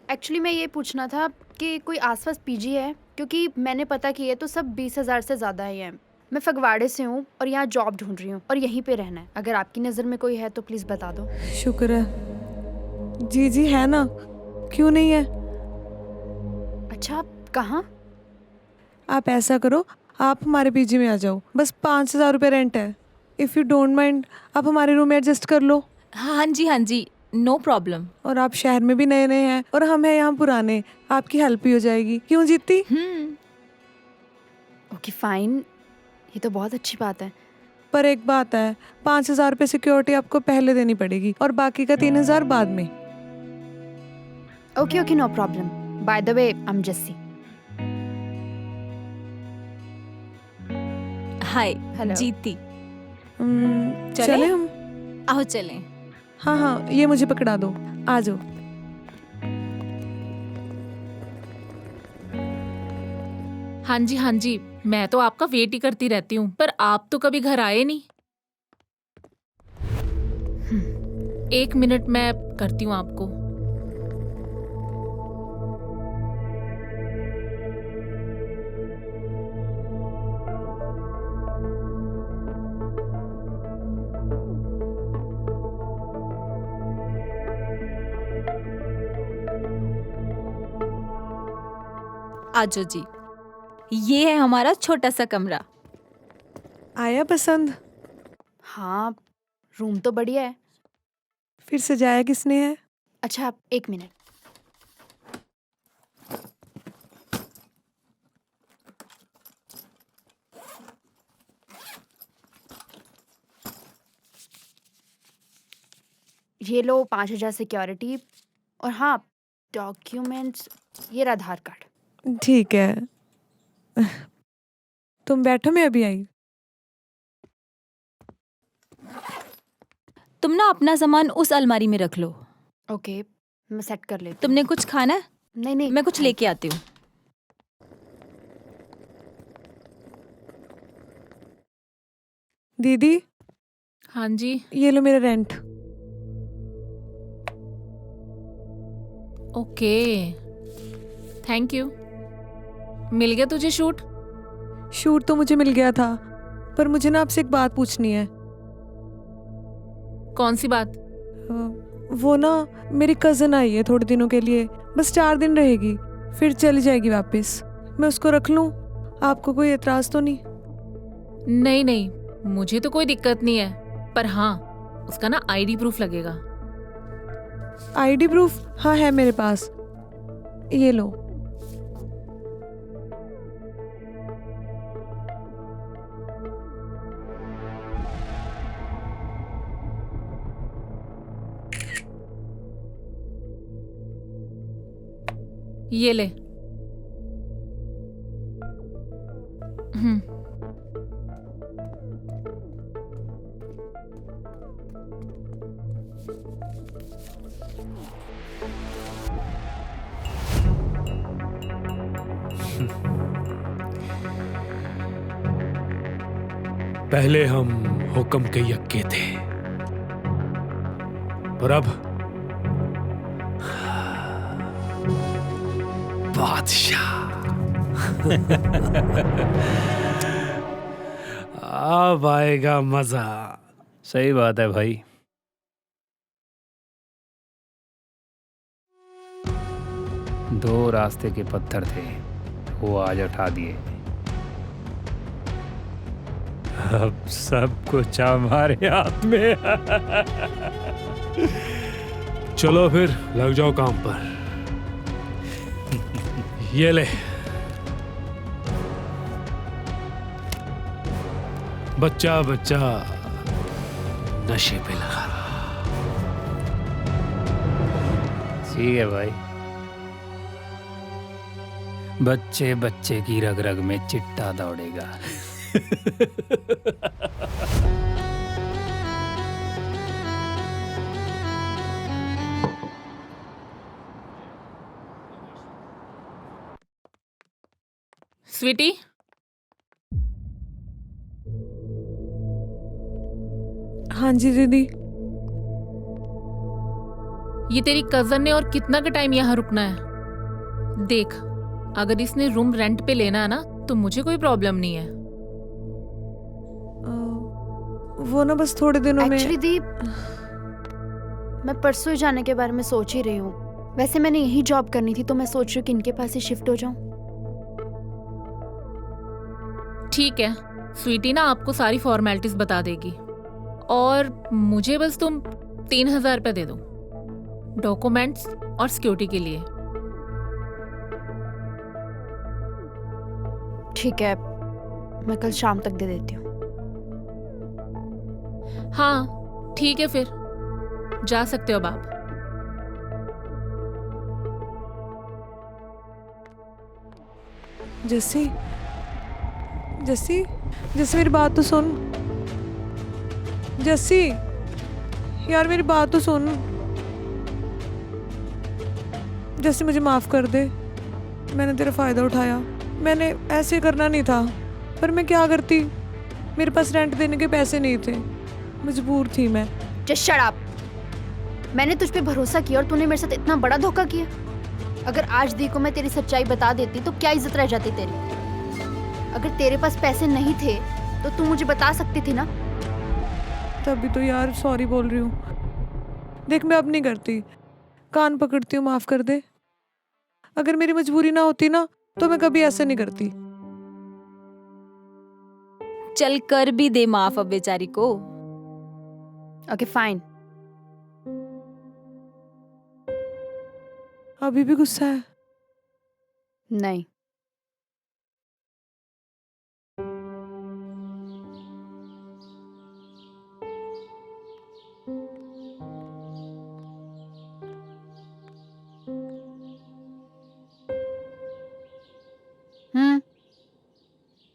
एक्चुअली मैं ये पूछना था कि कोई आसपास पीजी है, क्योंकि मैंने पता किया तो सब 20,000 से ज़्यादा ही है। मैं फगवाड़े से हूँ और यहाँ जॉब ढूंढ रही हूँ और यहीं पे रहना है। अगर आपकी नज़र में कोई है तो प्लीज़ बता दो। शुक्र है। जी जी है ना, क्यों नहीं है? अच्छा, कहाँ? आप ऐसा करो, आप हमारे पीजी में आ जाओ। बस 5,000 रुपये रेंट है। इफ़ यू डोंट माइंड, आप हमारे रूम में एडजस्ट कर लो। हाँ जी हाँ जी, नो प्रॉब्लम। और आप शहर में भी नए नए हैं और हम हैं यहाँ पुराने, आपकी हेल्प भी हो जाएगी। क्यों जीती? ओके फाइन, ये तो बहुत अच्छी बात है। पर एक बात है, 5,000 रुपये सिक्योरिटी आपको पहले देनी पड़ेगी और बाकी का 3,000 बाद में। Okay okay, no problem. By the way, I am Jassi. Hi, Hello. Jeeti. चले हम? आओ चलें। हाँ हाँ, ये मुझे पकड़ा दो, आ जाओ। हाँ जी हाँ जी, मैं तो आपका वेट ही करती रहती हूँ, पर आप तो कभी घर आए नहीं। 1 मिनट, मैं करती हूँ आपको। आजो जी, ये है हमारा छोटा सा कमरा। आया पसंद? हाँ, रूम तो बढ़िया है। फिर सजाया किसने है? अच्छा, 1 मिनट। ये लो 5,000 सिक्योरिटी, और हाँ डॉक्यूमेंट्स, ये रहा आधार कार्ड। ठीक है, तुम बैठो, मैं अभी आई। तुम ना अपना सामान उस अलमारी में रख लो। ओके, मैं सेट कर लेती हूँ। तुमने कुछ खाना है? नहीं नहीं, मैं कुछ लेके आती हूँ। दीदी। हाँ जी। ये लो मेरा रेंट। Okay, thank you. मिल गया तुझे शूट? शूट तो मुझे मिल गया था, पर मुझे ना आपसे एक बात पूछनी है। कौन सी बात? वो ना, मेरी कज़न आई है थोड़े दिनों के लिए, बस 4 दिन रहेगी, फिर चली जाएगी वापस। मैं उसको रख लूं? आपको कोई एतराज़ तो नहीं? नहीं नहीं, मुझे तो कोई दिक्कत नहीं है, पर हाँ, उसका ना आईडी प्रूफ लगेगा। ID proof? हाँ है मेरे पास, ये लो। ये ले। पहले हम हुक्म के यक्के थे, पर अब बादशाह। अब आएगा मजा। सही बात है भाई। दो रास्ते के पत्थर थे, वो आज उठा दिए। अब सब कुछ हमारे हाथ में। चलो फिर लग जाओ काम पर। ये ले, बच्चा बच्चा नशे पे लगा। ठीक है भाई। बच्चे बच्चे की रग रग में चिट्टा दौड़ेगा। स्वीटी, हाँ जी दीदी। ये तेरी कजन ने और कितना का टाइम यहाँ रुकना है? देख, अगर इसने रूम रेंट पे लेना है ना, तो मुझे कोई प्रॉब्लम नहीं है। वो ना बस थोड़े दिनों में। एक्चुअली दी, मैं परसों ही जाने के बारे में सोच ही रही हूँ। वैसे मैंने यही जॉब करनी थी, तो मैं सोच रही हूँ कि इनके पास ही शिफ्ट हो जाऊँ। ठीक है, स्वीटी ना आपको सारी फॉर्मेलिटीज बता देगी, और मुझे बस तुम 3,000 रुपये दे दो। डॉक्यूमेंट्स और सिक्योरिटी के लिए। ठीक है, मैं कल शाम तक दे देती हूँ। हाँ ठीक है, फिर जा सकते हो अब आप। जस्सी, जस्सी, जस्सी मेरी बात तो सुन। जस्सी, यार मेरी बात तो सुन। जस्सी मुझे माफ़ कर दे, मैंने तेरा फ़ायदा उठाया। मैंने ऐसे करना नहीं था, पर मैं क्या करती, मेरे पास रेंट देने के पैसे नहीं थे, मजबूर थी मैं। Just shut up. मैंने तुझ पे भरोसा किया और तूने मेरे साथ इतना बड़ा धोखा किया। अगर आज दी को मैं तेरी सच्चाई बता देती तो क्या इज्जत रह जाती तेरी। अगर तेरे पास पैसे नहीं थे तो तू मुझे बता सकती थी ना। तभी तो यार सॉरी बोल रही हूँ। देख मैं अब नहीं करती, कान पकड़ती हूँ, माफ़ कर दे। अगर मेरी मजबूरी ना होती ना तो मैं कभी ऐसा नहीं करती। चल कर भी दे माफ अब बेचारी को। Okay fine. अभी भी गुस्सा है? नहीं।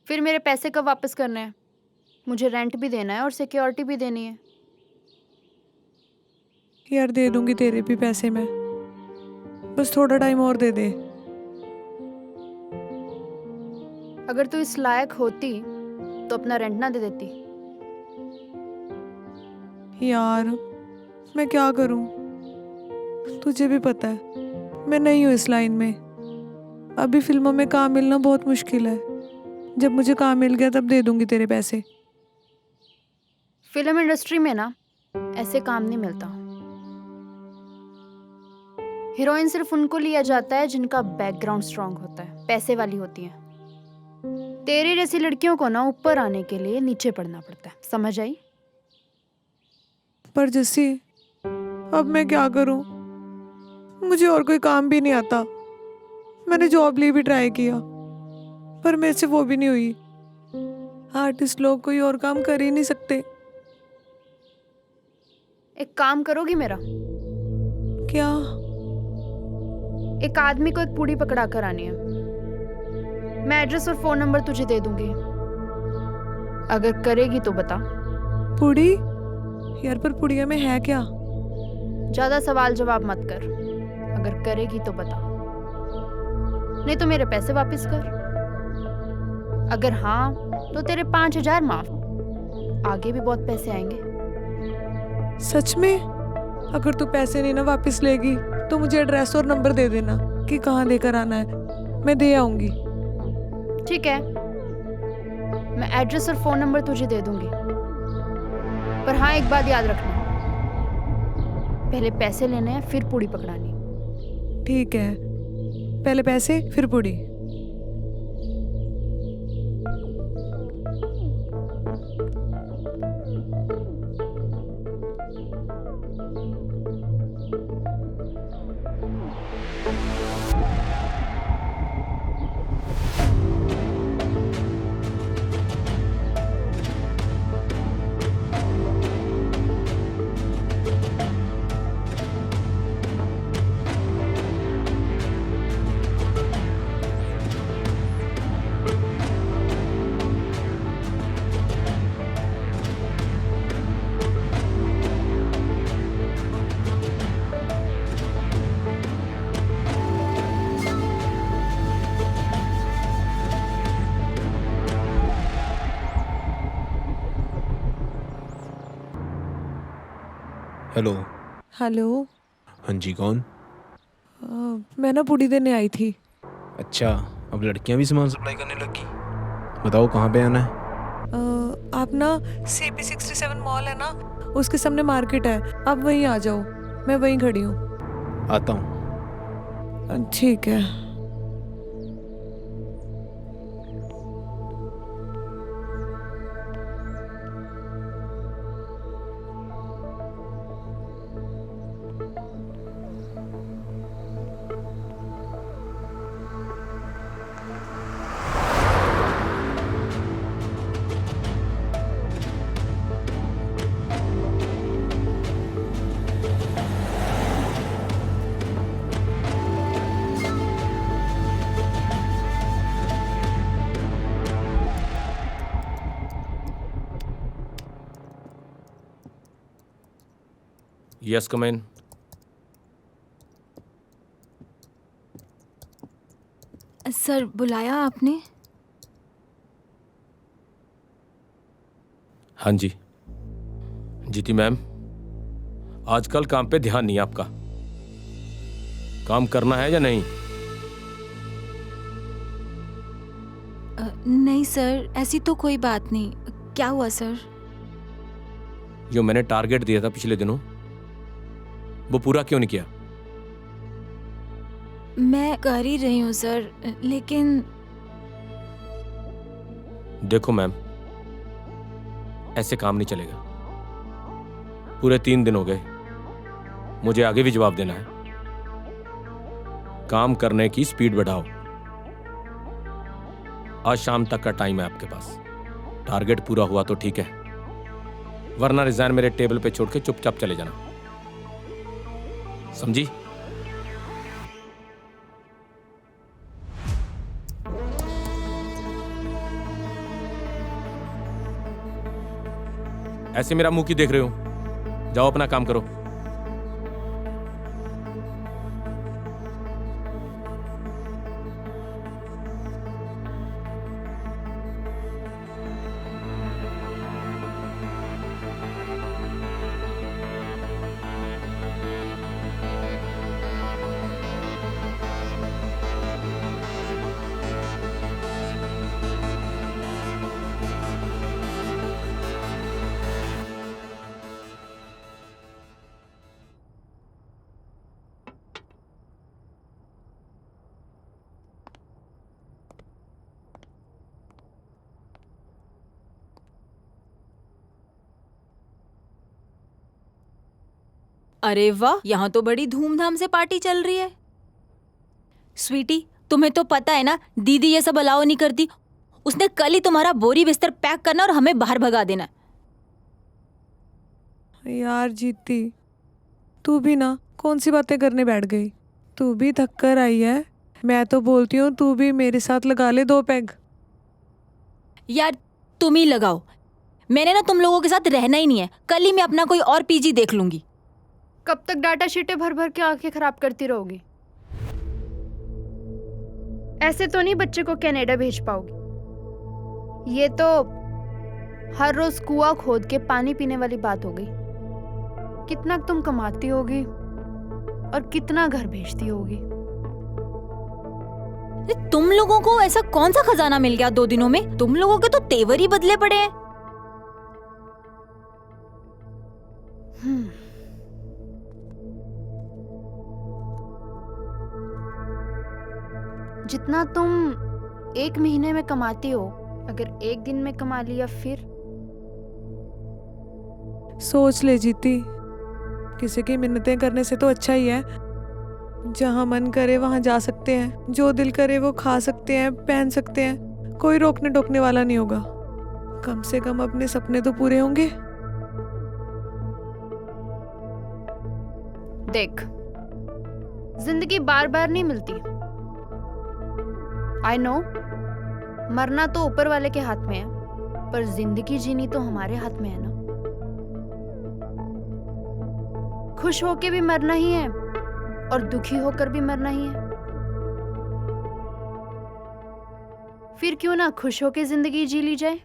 फिर मेरे पैसे कब वापस करने हैं? मुझे रेंट भी देना है और सिक्योरिटी भी देनी है। यार दे दूंगी तेरे भी पैसे मैं, बस थोड़ा टाइम और दे दे। अगर तू इस लायक होती तो अपना रेंट ना दे देती। यार मैं क्या करूं, तुझे भी पता है मैं नहीं हूं इस लाइन में। अभी फिल्मों में काम मिलना बहुत मुश्किल है। जब मुझे काम मिल गया तब दे दूंगी तेरे पैसे। फिल्म इंडस्ट्री में ना ऐसे काम नहीं मिलता। हीरोइन सिर्फ उनको लिया जाता है जिनका बैकग्राउंड स्ट्रांग होता है, पैसे वाली होती हैं। तेरी जैसी लड़कियों को ना ऊपर आने के लिए नीचे पड़ना पड़ता है, समझ आई? पर जस्सी अब मैं क्या करूं, मुझे और कोई काम भी नहीं आता। मैंने जॉब लिए भी ट्राई किया पर मेरे से वो भी नहीं हुई। आर्टिस्ट लोग कोई और काम कर ही नहीं सकते। एक काम करोगी मेरा? क्या? एक आदमी को एक पूड़ी पकड़ा कर आनी है। मैं एड्रेस और फोन नंबर तुझे दे दूंगी, अगर करेगी तो बता। पूड़ी? यार पर पुड़िया में है क्या? ज्यादा सवाल जवाब मत कर, अगर करेगी तो बता, नहीं तो मेरे पैसे वापस कर। अगर हाँ तो तेरे 5,000 माफ, आगे भी बहुत पैसे आएंगे। सच में? अगर तू पैसे नहीं ना वापस लेगी तो मुझे एड्रेस और नंबर दे देना कि कहाँ लेकर आना है, मैं दे आऊंगी। ठीक है, मैं एड्रेस और फोन नंबर तुझे दे दूंगी, पर हाँ एक बात याद रखना, पहले पैसे लेने हैं फिर पूड़ी पकड़ानी। ठीक है, पहले पैसे फिर पूड़ी। हेलो। हेलो। हाँ जी, कौन? मैं ना पूड़ी देने आई थी। अच्छा, अब लड़कियां भी सामान सप्लाई करने लगी। बताओ कहाँ पे आना है? आप ना CP67 मॉल है ना, उसके सामने मार्केट है, आप वहीं आ जाओ, मैं वहीं खड़ी हूँ। आता हूँ। ठीक है। यस कम इन। सर बुलाया आपने? हाँ जी जीती मैम, आजकल काम पे ध्यान नहीं है आपका। काम करना है या नहीं? नहीं सर, ऐसी तो कोई बात नहीं। क्या हुआ सर? जो मैंने टारगेट दिया था पिछले दिनों, वो पूरा क्यों नहीं किया? मैं कर ही रही हूँ सर, लेकिन देखो मैम, ऐसे काम नहीं चलेगा। पूरे 3 दिन हो गए, मुझे आगे भी जवाब देना है। काम करने की स्पीड बढ़ाओ। आज शाम तक का टाइम है आपके पास। टारगेट पूरा हुआ तो ठीक है, वरना रिजाइन मेरे टेबल पे छोड़ के चुपचाप चले जाना, समझी? ऐसे मेरा मुंह क्यों देख रहे हो? जाओ अपना काम करो। अरे वाह, यहाँ तो बड़ी धूमधाम से पार्टी चल रही है। स्वीटी, तुम्हें तो पता है ना, दीदी ये सब अलाउ नहीं करती। उसने कल ही तुम्हारा बोरी बिस्तर पैक करना और हमें बाहर भगा देना। यार जीती, तू भी ना कौन सी बातें करने बैठ गई। तू भी थक कर आई है। मैं तो बोलती हूँ तू भी मेरे साथ लगा ले 2 पैग। यार तुम ही लगाओ, मैंने ना तुम लोगों के साथ रहना ही नहीं है। कल ही मैं अपना कोई और पीजी देख लूंगी। कब तक डाटा शीटें भर भर के आंखें खराब करती रहोगी? ऐसे तो नहीं बच्चे को कनाडा भेज पाओगी। ये तो हर रोज कुआं खोद के पानी पीने वाली बात हो गई। कितना तुम कमाती होगी और कितना घर भेजती होगी। तुम लोगों को ऐसा कौन सा खजाना मिल गया 2 दिनों में? तुम लोगों के तो तेवर ही बदले पड़े हैं। जितना तुम 1 महीने में कमाती हो, अगर 1 दिन में कमा लिया फिर? सोच ले जीती, किसी की मिन्नतें करने से तो अच्छा ही है। जहाँ मन करे वहाँ जा सकते हैं, जो दिल करे वो खा सकते हैं, पहन सकते हैं। कोई रोकने टोकने वाला नहीं होगा। कम से कम अपने सपने तो पूरे होंगे। देख, जिंदगी बार बार नहीं मिलती। आई नो, मरना तो ऊपर वाले के हाथ में है, पर जिंदगी जीनी तो हमारे हाथ में है ना। खुश होके भी मरना ही है और दुखी होकर भी मरना ही है। फिर क्यों ना खुश होके जिंदगी जी ली जाए।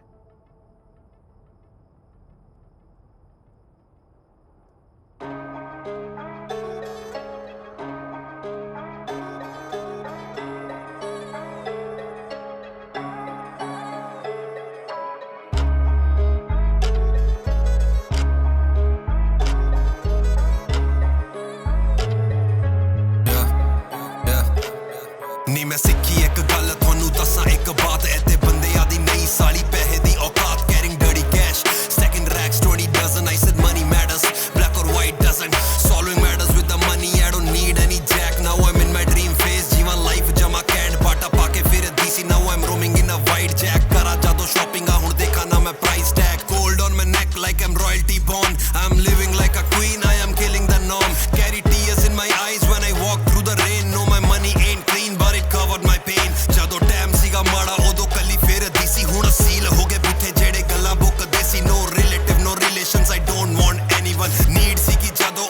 ਨੀ ਮੈਂ ਸਿੱਖੀ ਇੱਕ ਗੱਲ ਤੁਹਾਨੂੰ ਦੱਸਾਂ ਇੱਕ ਬਾਤ ਐਤੇ ਬੰਦਿਆਂ ਦੀ ਨਹੀਂ ਸਾਲੀ ਪੈਸੇ ਦੀ ਔਕਾਤ carrying dirty cash stacking racks 20 dozen I said money matters black or white doesn't solving matters with the money I don't need any jack now I'm in my dream phase ਜੀਵਨ life ਜਮਾ ਕੈਂਡ ਬਾਟਾ ਪਾ ਕੇ ਫਿਰਦੀ ਸੀ now I'm roaming in a white jack ਕਰਾਂ ਜਦੋਂ shopping ਆ ਹੁਣ ਦੇਖਾਂ ਨਾ ਮੈਂ price tag gold on my neck like I'm royalty born I'm living like a queen I am killing the norm carry tears in my eyes when I walk through the rain no my money ain't clean but it covered my pain ਜਦੋਂ time ਸੀਗਾ ਮਾੜਾ ਉਦੋਂ ਕੱਲੀ ਫਿਰਦੀ ਸੀ ਹੁਣ ਸੀਲ ਹੋ ਗਏ ਬੁੱਥੇ ਜਿਹੜੇ ਗੱਲਾਂ ਬੁੱਕਦੇ ਸੀ no relative no relations I don't want anyone need ਸੀ ਕਿ ਜਦੋਂ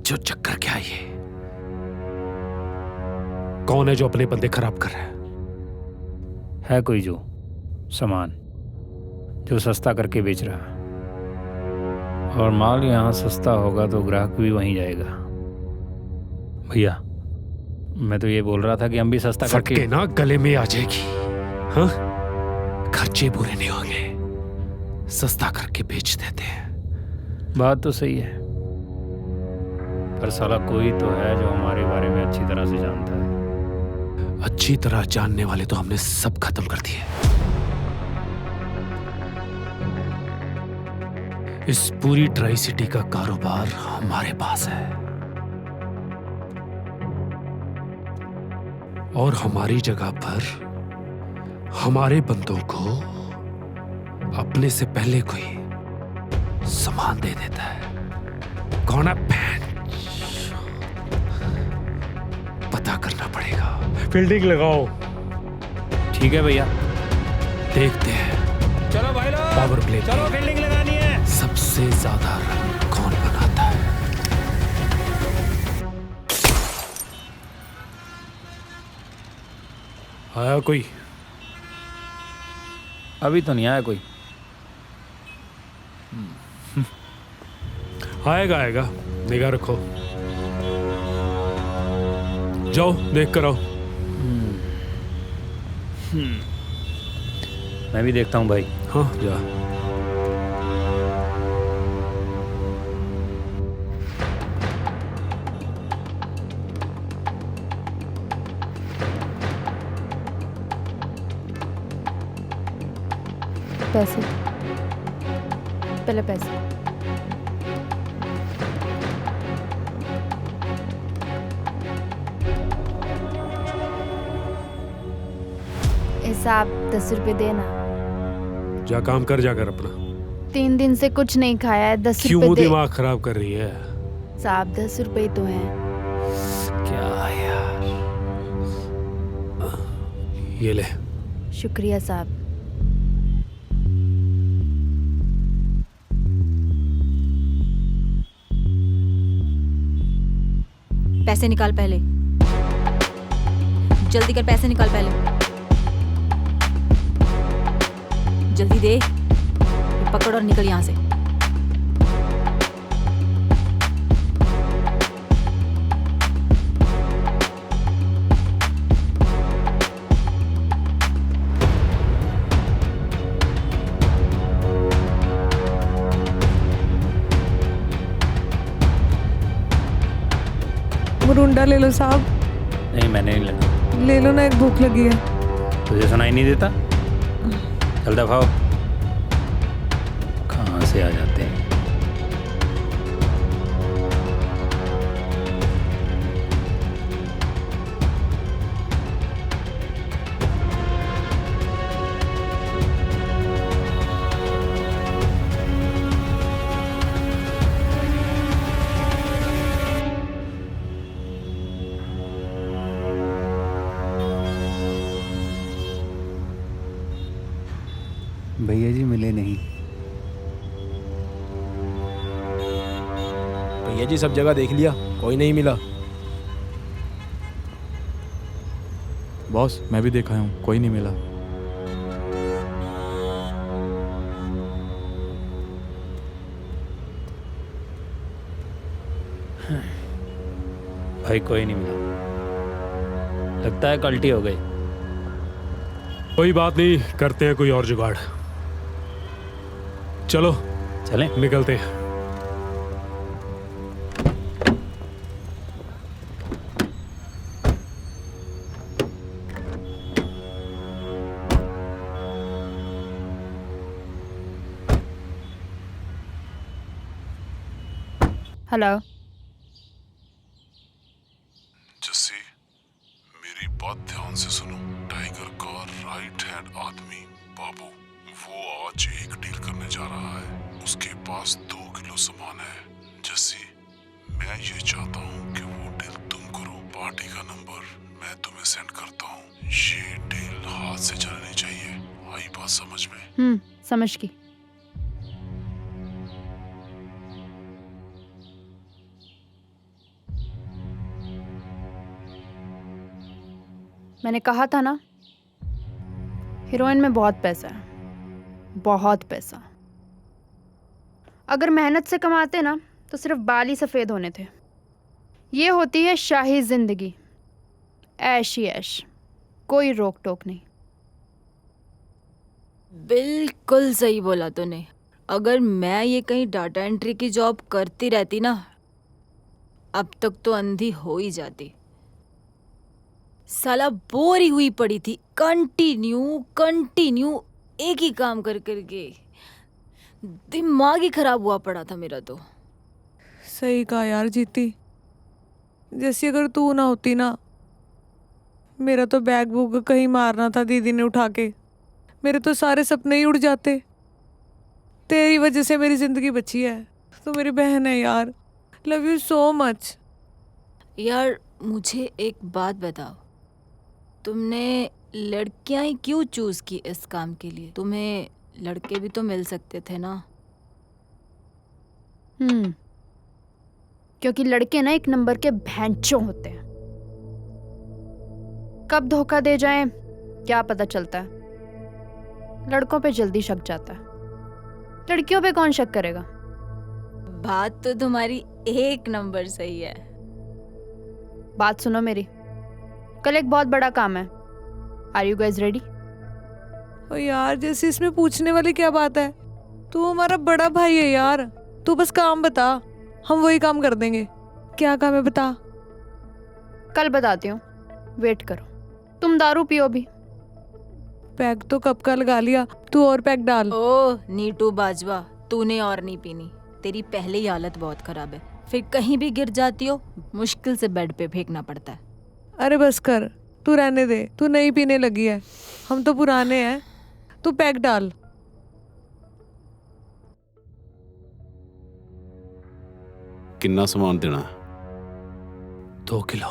जो चक्कर क्या ये? कौन है जो अपने बंदे खराब कर रहा है कोई जो सामान जो सस्ता करके बेच रहा है, और माल यहाँ सस्ता होगा तो ग्राहक भी वहीं जाएगा। भैया मैं तो ये बोल रहा था कि हम भी सस्ता फट करके के ना गले में आ जाएगी। हाँ, खर्चे पूरे नहीं होंगे, सस्ता करके बेच देते हैं। बात तो सही है, पर साला कोई तो है जो हमारे बारे में अच्छी तरह से जानता है। अच्छी तरह जानने वाले तो हमने सब खत्म कर दिए। इस पूरी ट्राई सिटी का कारोबार हमारे पास है, और हमारी जगह पर हमारे बंदों को अपने से पहले कोई सामान दे देता है। कौन है? पता करना पड़ेगा। फील्डिंग लगाओ। ठीक है भैया, देखते हैं चलो भाई लोग, पावर प्ले चलो फील्डिंग लगानी है। सबसे ज्यादा रन कौन बनाता है। आया कोई? अभी तो नहीं आया कोई। आएगा आएगा, निगाह रखो। जाओ देख कर आओ। मैं भी देखता हूँ भाई। हाँ जा। पैसे, पहले पैसे। हिसाब 10 रुपए देना। जा काम कर, जाकर अपना। 3 दिन से कुछ नहीं खाया है, 10 क्यों रुपए दे। दिमाग खराब कर रही है? साहब 10 रुपए ही तो है। क्या यार, ये ले। शुक्रिया साहब। पैसे निकाल पहले, जल्दी कर, पैसे निकाल पहले, जल्दी दे। पकड़ और निकल यहाँ से। मुरुंडा ले लो साहब। नहीं मैंने नहीं लेना। ले लो ना, एक भूख लगी है। तुझे सुनाई नहीं देता? चल दफाओ। कहाँ से आ जाते हैं? भैया जी मिले नहीं। भैया जी सब जगह देख लिया, कोई नहीं मिला। बॉस मैं भी देखा हूँ, कोई नहीं मिला। भाई कोई नहीं मिला, लगता है कल्टी हो गई। कोई बात नहीं, करते हैं कोई और जुगाड़। चलो चलें, निकलते हैं। हेलो जस्सी, मेरी बात ध्यान से सुनो। टाइगर का राइट हैंड आदमी बाबू, वो आज एक डील करने जा रहा है। उसके पास 2 किलो सामान है। जस्सी, मैं ये चाहता हूँ कि वो डील तुम करो। पार्टी का नंबर मैं तुम्हें सेंड करता हूँ। ये डील हाथ से चलनी चाहिए। आई बात समझ में? समझ गई। मैंने कहा था ना, हीरोइन में बहुत पैसा है, बहुत पैसा। अगर मेहनत से कमाते ना तो सिर्फ बाल ही सफ़ेद होने थे। ये होती है शाही जिंदगी, ऐश ही ऐश, कोई रोक टोक नहीं। बिल्कुल सही बोला तूने। अगर मैं ये कहीं डाटा एंट्री की जॉब करती रहती ना, अब तक तो अंधी हो ही जाती। साला बोर ही हुई पड़ी थी, कंटिन्यू एक ही काम कर करके दिमाग ही खराब हुआ पड़ा था मेरा तो। सही कहा यार जीती, जैसे अगर तू ना होती ना, मेरा तो बैग बुग कहीं मारना था दीदी ने उठा के, मेरे तो सारे सपने ही उड़ जाते। तेरी वजह से मेरी जिंदगी बची है, तो मेरी बहन है यार। Love you so much. यार मुझे एक बात बताओ, तुमने लड़कियां ही क्यों चूज की इस काम के लिए? तुम्हें लड़के भी तो मिल सकते थे ना। क्योंकि लड़के ना एक नंबर के भैंचों होते हैं, कब धोखा दे जाएं क्या पता चलता है। लड़कों पे जल्दी शक जाता है, लड़कियों पे कौन शक करेगा। बात तो तुम्हारी एक नंबर सही है। बात सुनो मेरी, कल एक बहुत बड़ा काम है। Are you guys ready? Oh यार जैसे इसमें पूछने वाली क्या बात है, तू हमारा बड़ा भाई है यार। तू बस काम बता, हम वही काम कर देंगे। क्या काम है बता। कल बताती हूँ, वेट करो। तुम दारू पियो भी। पैग तो कब का लगा लिया, तू और पैग डाल। ओ नीटू बाजवा, तूने और नहीं पीनी, तेरी पहले ही हालत बहुत खराब है। फिर कहीं भी गिर जाती हो, मुश्किल से बेड पे फेंकना पड़ता है। अरे बस कर, तू रहने दे, तू नहीं पीने लगी है, हम तो पुराने हैं। तू पैग डाल। कितना सामान देना है? 2 किलो।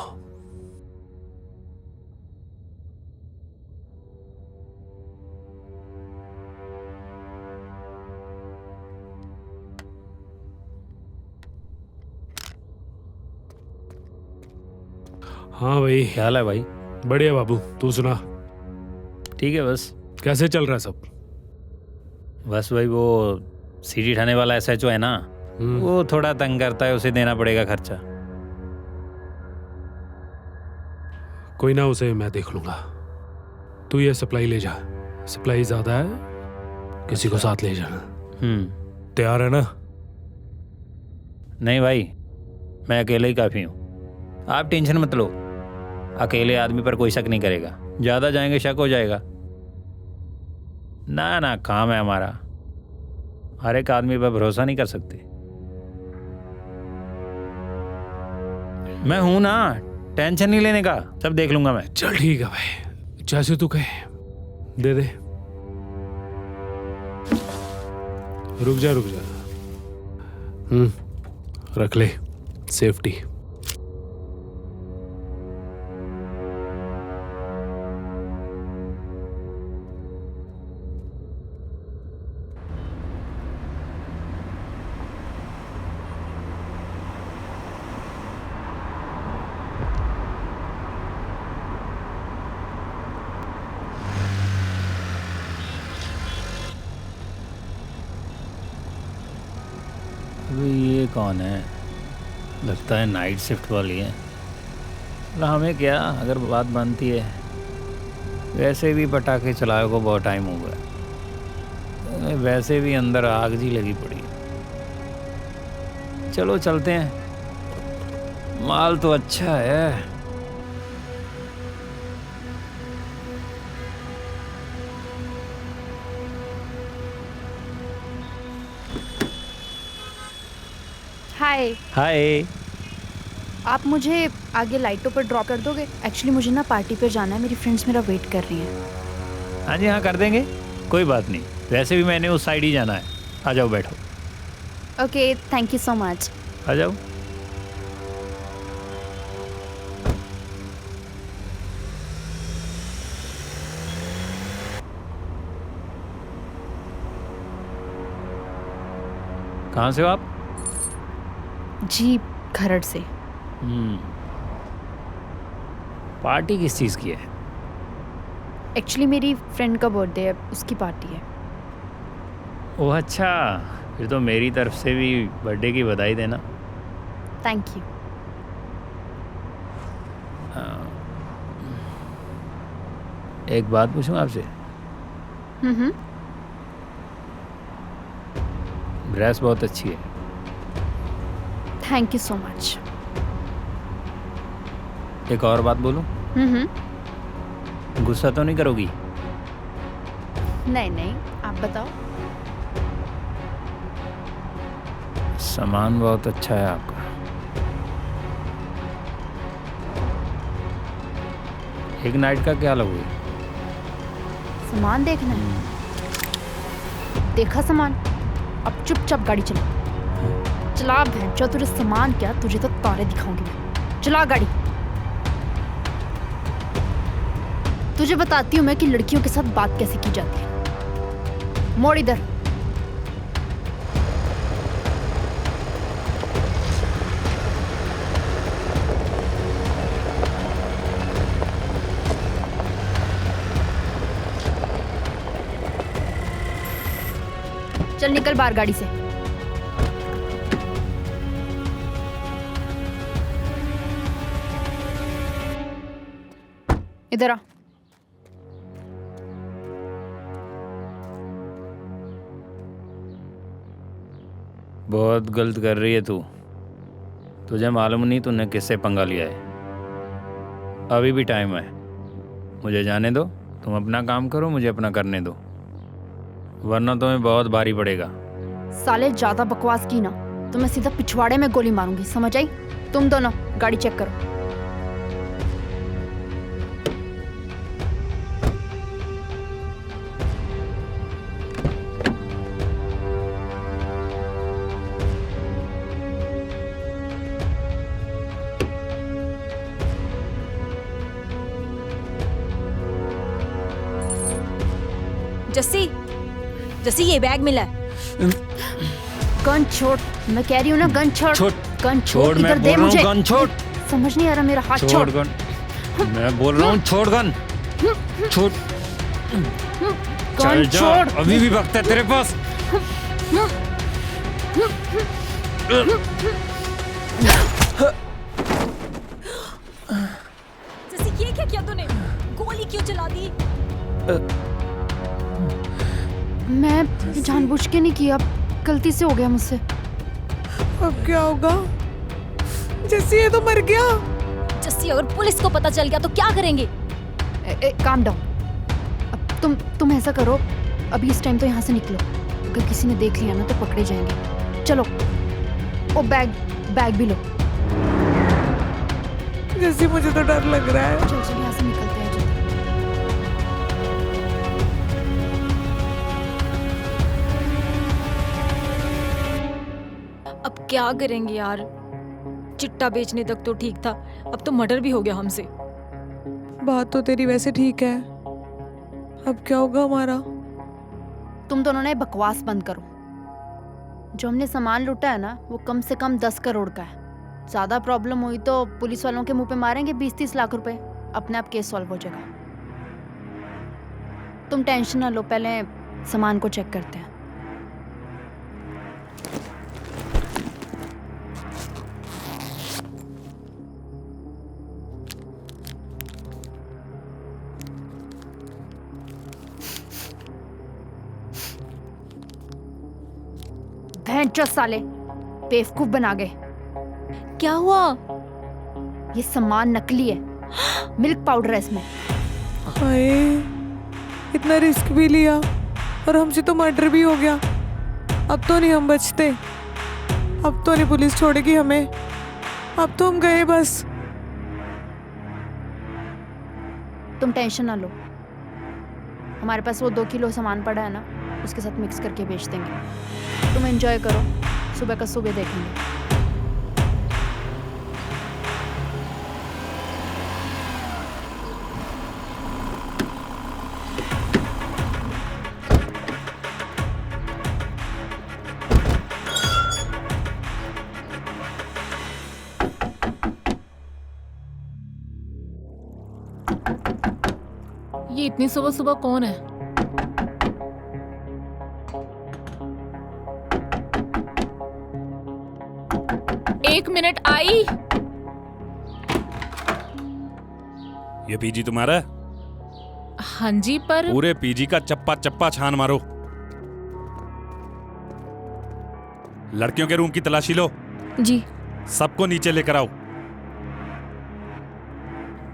हाँ भाई। क्या हाल है भाई? बढ़िया बाबू, तू सुना? ठीक है बस। कैसे चल रहा है सब? बस भाई वो सीडी ठाने वाला SHO है ना, वो थोड़ा तंग करता है, उसे देना पड़ेगा खर्चा। कोई ना, उसे मैं देख लूंगा। तू ये सप्लाई ले जा, सप्लाई ज्यादा है, किसी को साथ ले जाना। तैयार है ना? नहीं भाई, मैं अकेले ही काफ़ी हूँ, आप टेंशन मत लो। अकेले आदमी पर कोई शक नहीं करेगा, ज़्यादा जाएंगे शक हो जाएगा। ना ना, काम है हमारा, हर एक आदमी पर भरोसा नहीं कर सकते। मैं हूं ना, टेंशन नहीं लेने का, सब देख लूंगा मैं। चल ठीक है भाई, जैसे तू कहे। दे दे। रुक जा। रख ले, सेफ्टी। ये कौन है? लगता है नाइट शिफ्ट वाली है। हमें क्या, अगर बात बनती है। वैसे भी पटाखे चलाए को बहुत टाइम हो गया, वैसे भी अंदर आग जी लगी पड़ी। चलो चलते हैं, माल तो अच्छा है। हाय। हाय। आप मुझे आगे लाइटों पर ड्रॉप कर दोगे? एक्चुअली मुझे ना पार्टी पे जाना है, मेरी फ्रेंड्स मेरा वेट कर रही हैं। हाँ जी हाँ, कर देंगे, कोई बात नहीं। वैसे भी मैंने उस साइड ही जाना है। आ जाओ, बैठो। Okay, thank you so much. आ जाओ। कहाँ से हो आप? जी, खरड़ से। पार्टी किस चीज़ की है? एक्चुअली मेरी फ्रेंड का बर्थडे है, उसकी पार्टी है। ओह अच्छा, फिर तो मेरी तरफ से भी बर्थडे की बधाई देना। Thank you. एक बात पूछूं आपसे? ड्रेस बहुत अच्छी है। Thank you so much. एक और बात बोलूं? गुस्सा तो नहीं करोगी? नहीं नहीं, आप बताओ। सामान बहुत अच्छा है आपका। एक नाइट का क्या लगोगे? सामान देखना है? देखा सामान, अब चुपचाप गाड़ी चला। चला भैंचो, तुझे सामान क्या, तुझे तो तारे दिखाऊंगी मैं। चला गाड़ी। तुझे बताती हूँ मैं कि लड़कियों के साथ बात कैसे की जाती है। मोड़ इधर। चल निकल बाहर गाड़ी से। इधर आ। बहुत गलत कर रही है तू। तुझे मालूम नहीं तूने किससे पंगा लिया है। अभी भी टाइम है, मुझे जाने दो। तुम अपना काम करो, मुझे अपना करने दो, वरना तुम्हें बहुत भारी पड़ेगा। साले ज्यादा बकवास की ना तो मैं सीधा पिछवाड़े में गोली मारूंगी, समझ आई? तुम दोनों गाड़ी चेक करो। जस्सी, जस्सी ये बैग मिला है। गन छोड़, मैं कह रही हूँ ना, गन छोड़। गन छोड़, इधर दे मुझे। गन छोड़। समझ नहीं आ रहा, मेरा हाथ छोड़। गन, मैं बोल रहा हूँ छोड़ गन। छोड़। चल जा, अभी भी वक्त है तेरे पास। जस्सी ये क्या किया तूने? गोली क्यों चला दी? मैं जानबूझ के नहीं किया, गलती से हो गया मुझसे। अब क्या होगा? जस्सी ये तो मर गया। जस्सी अगर पुलिस को पता चल गया तो क्या करेंगे? Calm down. अब तुम ऐसा करो, अभी इस टाइम तो यहाँ से निकलो। अगर किसी ने देख लिया ना तो पकड़े जाएंगे। चलो, ओ बैग भी लो। जस्सी मुझे तो डर लग रहा है। चल चल यहाँ से निकलते हैं। अब क्या करेंगे यार? चिट्टा बेचने तक तो ठीक था, अब तो मर्डर भी हो गया हमसे। बात तो तेरी वैसे ठीक है, अब क्या होगा हमारा? तुम दोनों ने बकवास बंद करो। जो हमने सामान लूटा है ना, वो कम से कम 10 करोड़ का है। ज्यादा प्रॉब्लम हुई तो पुलिस वालों के मुंह पे मारेंगे 20-30 लाख रुपए, अपने आप केस सॉल्व हो जाएगा। तुम टेंशन ना लो, पहले सामान को चेक करते हैं। भैंचो साले, बेवकूफ बना गए। क्या हुआ? ये सामान नकली है, मिल्क पाउडर है इसमें। हाय, इतना रिस्क भी लिया और हमसे तो मर्डर भी हो गया। अब तो नहीं हम बचते, अब तो नहीं पुलिस छोड़ेगी हमें, अब तो हम गए बस। तुम टेंशन ना लो, हमारे पास वो 2 किलो सामान पड़ा है ना, उसके साथ मिक्स करके बेच देंगे। तुम एंजॉय करो, सुबह का सुबह देखेंगे। ये इतनी सुबह सुबह कौन है? एक मिनट, आई। ये पीजी तुम्हारा है? हाँ जी, पर पूरे पीजी का चप्पा चप्पा छान मारो। लड़कियों के रूम की तलाशी लो। जी। सबको नीचे लेकर आओ।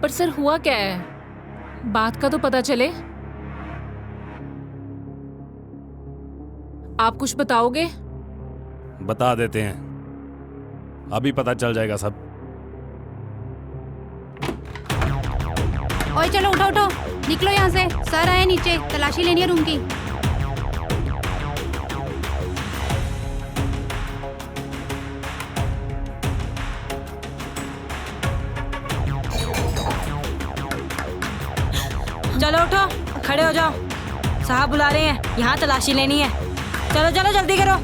पर सर हुआ क्या है? बात का तो पता चले। आप कुछ बताओगे? बता देते हैं, अभी पता चल जाएगा सब। ओए चलो उठो उठो, निकलो यहाँ से। सर आए नीचे, तलाशी लेनी है रूम की। चलो उठो, खड़े हो जाओ, साहब बुला रहे हैं, यहाँ तलाशी लेनी है। चलो चलो जल्दी करो।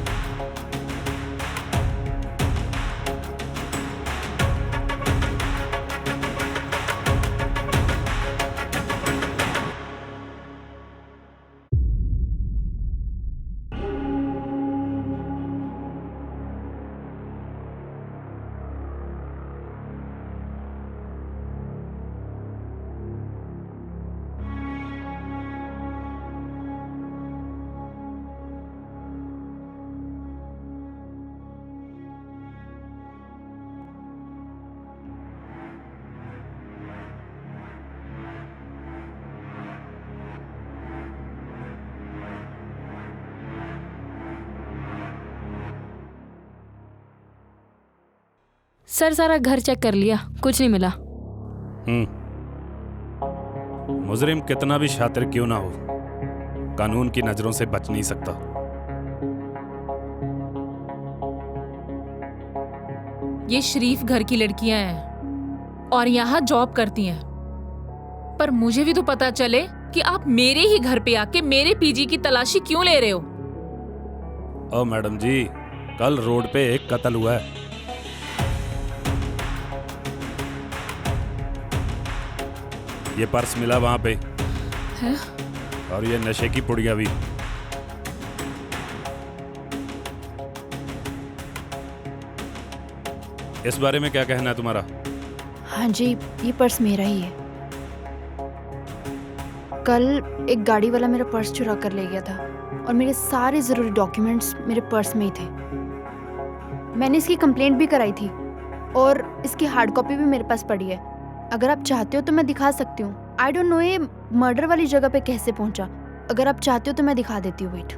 सर सारा घर चेक कर लिया, कुछ नहीं मिला। मुजरिम कितना भी शातिर क्यों ना हो, कानून की नजरों से बच नहीं सकता। ये शरीफ घर की लड़कियां हैं और यहाँ जॉब करती हैं, पर मुझे भी तो पता चले कि आप मेरे ही घर पे आके मेरे पीजी की तलाशी क्यों ले रहे हो? ओ मैडम जी, कल रोड पे एक कत्ल हुआ है। ये पर्स मिला वहां पे है? और ये नशे की पुड़िया भी। इस बारे में क्या कहना है तुम्हारा? हाँ जी, ये पर्स मेरा ही है। कल एक गाड़ी वाला मेरा पर्स चुरा कर ले गया था और मेरे सारे ज़रूरी डॉक्यूमेंट्स मेरे पर्स में ही थे। मैंने इसकी कंप्लेंट भी कराई थी और इसकी हार्ड कॉपी भी मेरे पास पड़ी है। अगर आप चाहते हो तो मैं दिखा सकती हूँ। आई डोंट नो ये मर्डर वाली जगह पे कैसे पहुंचा। अगर आप चाहते हो तो मैं दिखा देती हूँ। वेट,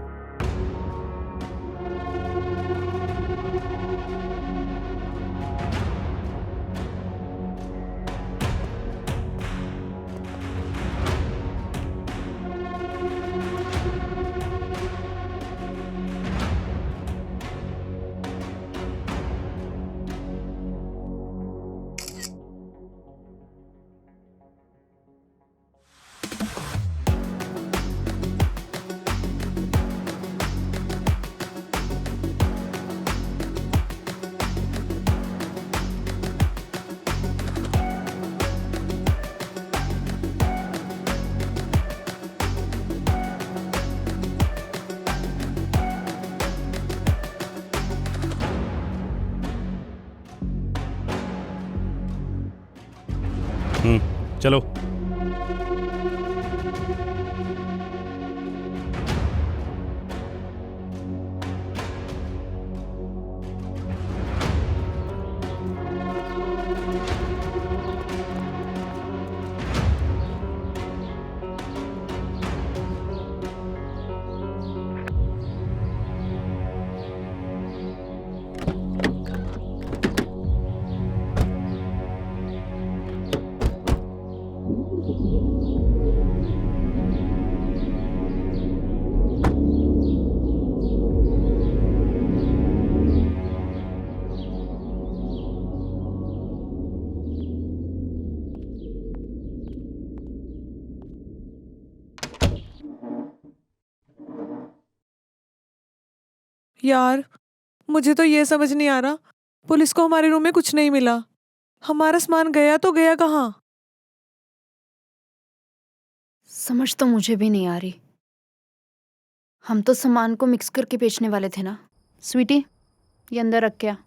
चलो। यार मुझे तो ये समझ नहीं आ रहा, पुलिस को हमारे रूम में कुछ नहीं मिला। हमारा सामान गया तो गया कहाँ? समझ तो मुझे भी नहीं आ रही। हम तो सामान को मिक्स करके बेचने वाले थे ना। स्वीटी, ये अंदर रख क्या।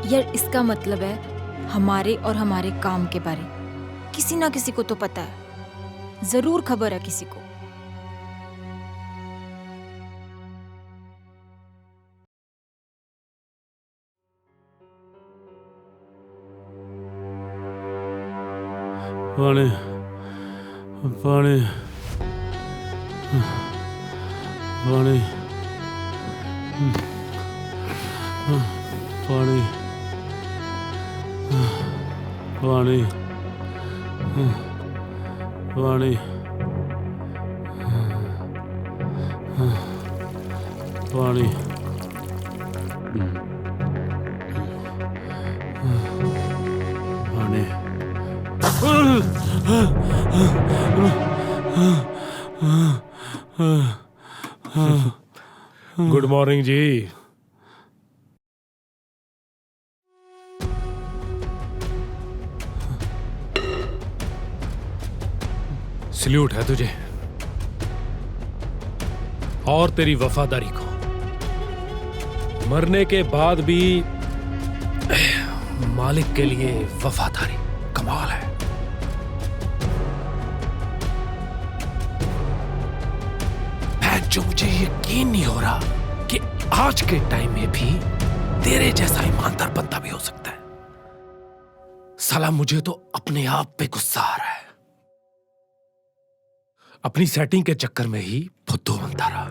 यार इसका मतलब है हमारे और हमारे काम के बारे किसी ना किसी को तो पता है, जरूर खबर है किसी को। पानी पानी पानी पानी पानी पानी पानी गुड मॉर्निंग जी। सल्यूट है तुझे और तेरी वफादारी को। मरने के बाद भी मालिक के लिए वफादारी कमाल है। जो मुझे यकीन नहीं हो रहा कि आज के टाइम में भी तेरे जैसा ईमानदार बंदा भी हो सकता है। साला मुझे तो अपने आप पे गुस्सा आ रहा है। अपनी सेटिंग के चक्कर में ही फुद्दू बनता रहा।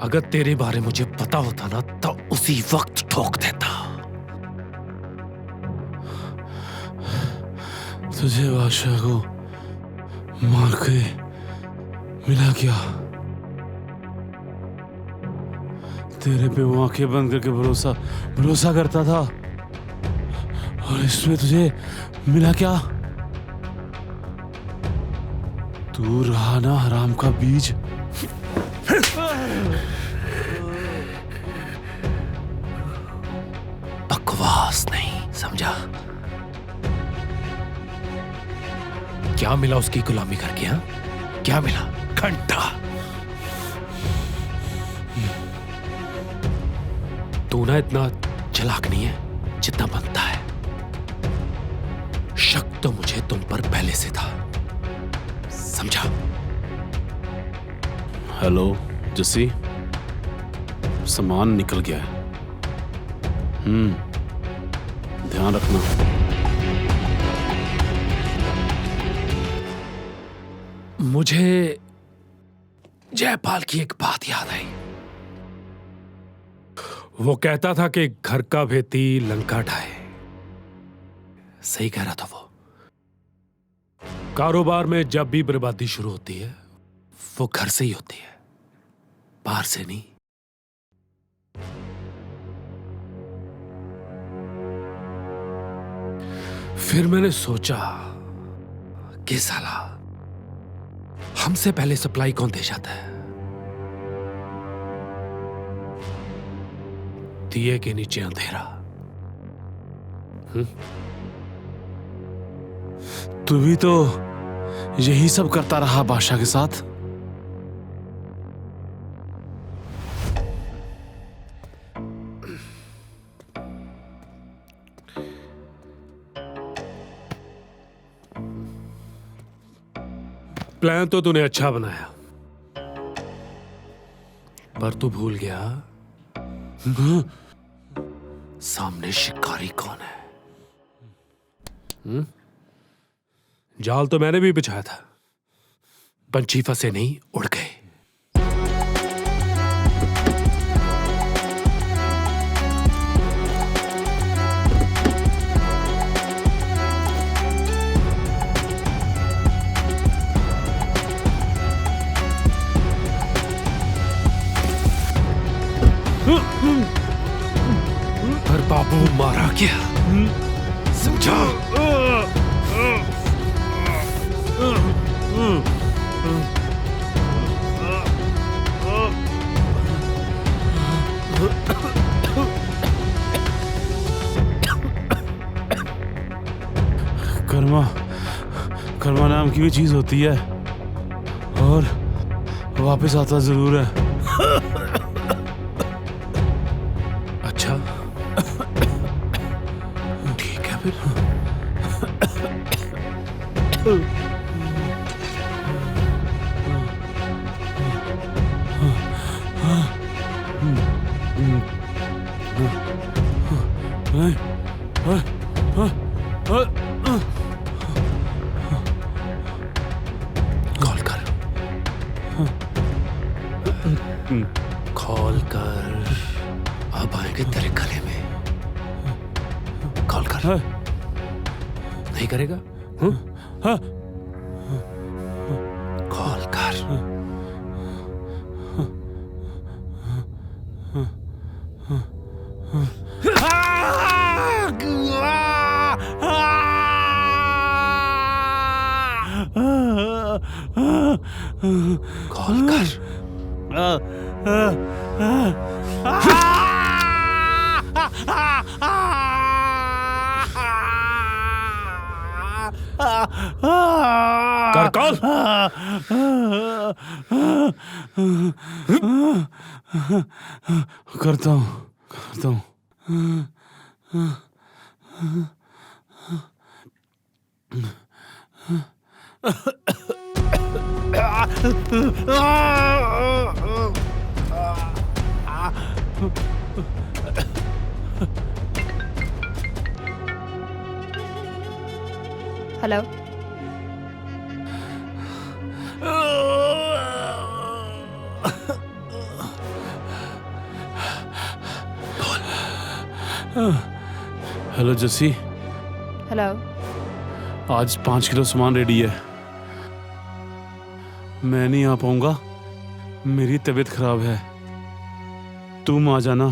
अगर तेरे बारे मुझे पता होता ना तो उसी वक्त ठोक देता। तुझे बादशाह को मार के मिला क्या? तेरे पे वो आंखें बंद करके भरोसा करता था और इसमें तुझे मिला क्या? तू रहा ना हराम का बीज। बकवास नहीं, समझा? क्या मिला उसकी गुलामी करके? हाँ, क्या मिला? घंटा। तू ना इतना चालाक नहीं है जितना बनता है। शक तो मुझे तुम पर पहले से था, समझा? हेलो जस्सी, सामान निकल गया है। ध्यान रखना। मुझे जयपाल की एक बात याद आई। वो कहता था कि घर का भेदी लंका ढाए। सही कह रहा था वो। कारोबार में जब भी बर्बादी शुरू होती है वो घर से ही होती है, बाहर से नहीं। फिर मैंने सोचा कि साला हमसे पहले सप्लाई कौन दे जाता है? दिए के नीचे अंधेरा। तू भी तो यही सब करता रहा बादशाह के साथ। प्लान तो तूने अच्छा बनाया, पर तू भूल गया सामने शिकारी कौन है? जाल तो मैंने भी बिछाया था, पंछी फंसे नहीं, उड़ गए। बाबू मारा गया, समझा? कर्मा, कर्मा नाम की भी चीज होती है और वापस आता जरूर है। अच्छा, ठीक है फिर। कॉल कर, कॉल कर, अब आएंगे तेरे गले में। कॉल कर। नहीं करेगा? कॉल कर। कॉल कर। कर कॉल। करता हूँ, करता हूँ। हेलो, हेलो जसी, हेलो। आज 5 किलो सामान रेडी है। मैं नहीं आ पाऊंगा, मेरी तबीयत खराब है। तुम आ जाना।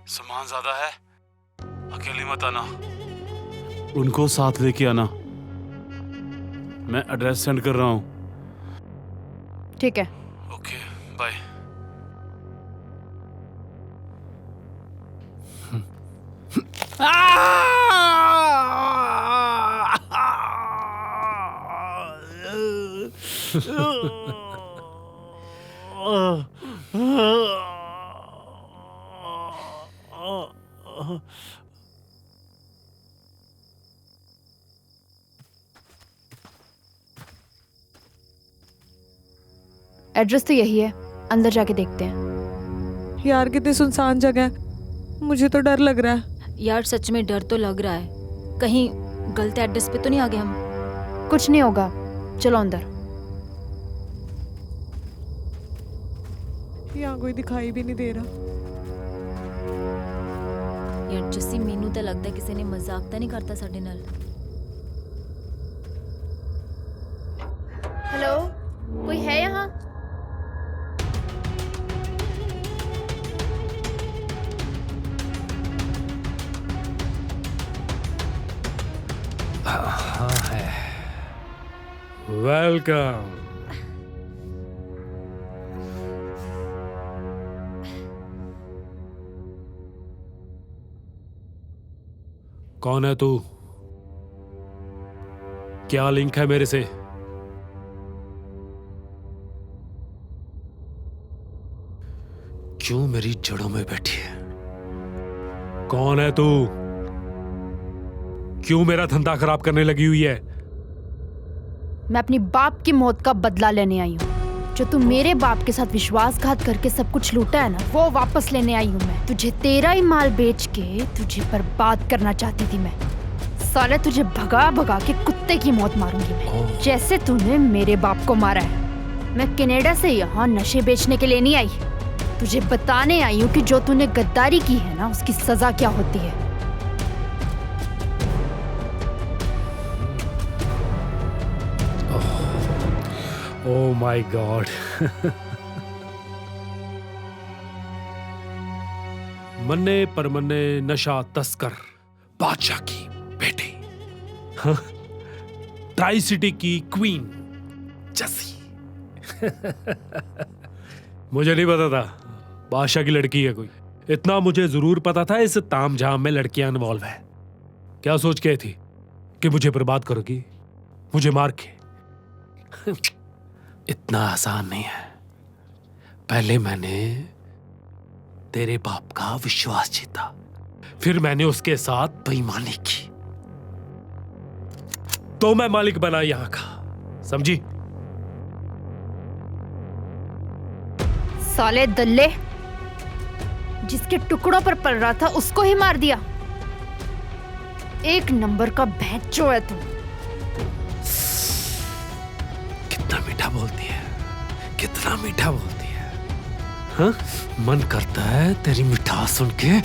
सामान ज्यादा है, अकेले मत आना, उनको साथ लेके आना। मैं एड्रेस सेंड कर रहा हूँ। ठीक है। Okay, bye. एड्रेस तो यही है, अंदर जाके देखते हैं। यार कितनी सुनसान जगह है, मुझे तो डर लग रहा है। यार सच में डर तो लग रहा है, कहीं गलत एड्रेस पे तो नहीं आ गए हम। कुछ नहीं होगा, चलो अंदर। यहाँ कोई दिखाई भी नहीं दे रहा। यार जस्सी, मैनू तो लगता है किसी ने मजाक तो नहीं करता साडे नाल। हेलो, कोई है यहाँ? हाँ है। वेलकम। कौन है तू? क्या लिंक है मेरे से? क्यों मेरी जड़ों में बैठी है? कौन है तू? क्यों मेरा धंधा खराब करने लगी हुई है? मैं अपनी बाप की मौत का बदला लेने आई हूँ। जो तू मेरे बाप के साथ विश्वासघात करके सब कुछ लूटा है ना, वो वापस लेने आई हूँ मैं। तुझे तेरा ही माल बेच के तुझे बर्बाद करना चाहती थी मैं। साले तुझे भगा भगा के कुत्ते की मौत मारूंगी मैं, जैसे तूने मेरे बाप को मारा है। मैं कनाडा से यहाँ नशे बेचने के लिए नहीं आई, तुझे बताने आई हूँ कि जो तूने गद्दारी की है ना, उसकी सजा क्या होती है। Oh my God. मन्ने परमन्ने नशा तस्कर बादशाह की बेटी, हाँ? ट्राई सिटी की क्वीन जसी। मुझे नहीं पता था बादशाह की लड़की है कोई। इतना मुझे जरूर पता था इस तामझाम में लड़कियां इन्वॉल्व है। क्या सोच के थी कि मुझे बर्बाद करोगी, मुझे मार के? इतना आसान नहीं है। पहले मैंने तेरे बाप का विश्वास जीता, फिर मैंने उसके साथ बेईमानी की, तो मैं मालिक बना यहां का, समझी? साले दल्ले, जिसके टुकड़ों पर पल रहा था उसको ही मार दिया। एक नंबर का भैंचो है तू। कितना मीठा बोलती है, कितना मीठा बोलती है, हाँ? मन करता है तेरी मिठास सुन के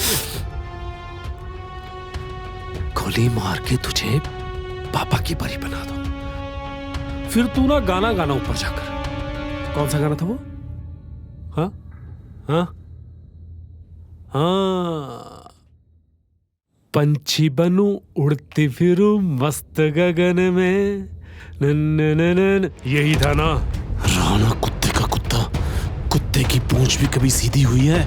गोली मार के तुझे पापा की परी बना दो। फिर तू ना गाना गाना ऊपर जाकर। कौन सा गाना था वो? हाँ हाँ हाँ, पंछी बनूं उड़ती फिरूं मस्त गगन में, नन यही था ना? राणा कुत्ते का कुत्ता, कुत्ते की पूंछ भी कभी सीधी हुई है?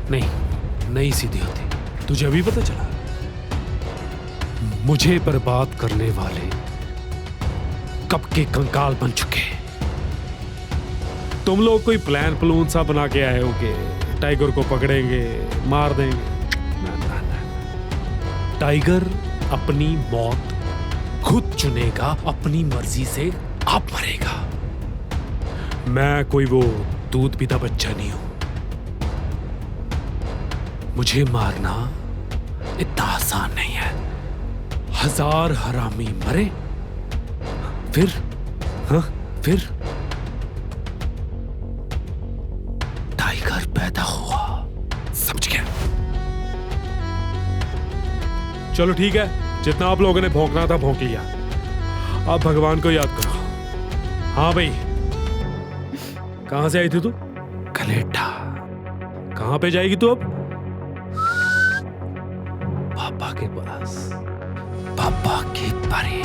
नहीं सीधी होती। तुझे अभी पता चला? मुझे बर्बाद करने वाले कब के कंकाल बन चुके। तुम लोग कोई प्लान प्लून सा बना के आए होगे, टाइगर को पकड़ेंगे, मार देंगे। ना। टाइगर अपनी मौत खुद चुनेगा, अपनी मर्जी से आप मरेगा। मैं कोई वो दूध पीता बच्चा नहीं हूं। मुझे मारना इतना आसान नहीं है। 1000 हरामी मरे, फिर टाइगर पैदा हुआ, समझ गया? चलो ठीक है, जितना आप लोगों ने भौंकना था भौंक लिया। अब भगवान को याद करो। हाँ भाई, कहां से आई थी तू? कलेठा। कहां पे जाएगी तू अब? पापा के पास, पापा की परी।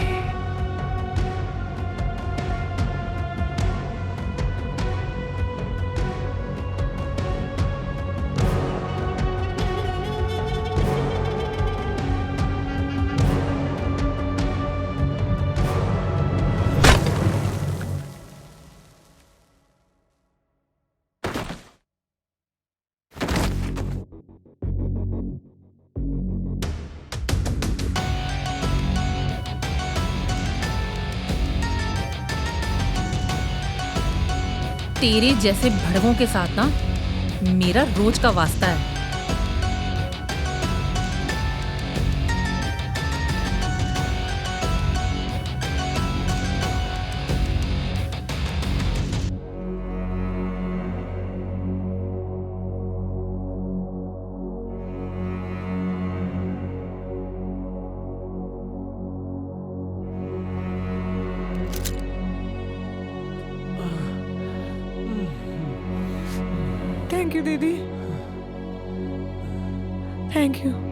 तेरे जैसे भड़वों के साथ ना मेरा रोज का वास्ता है। थैंक यू दीदी, थैंक यू।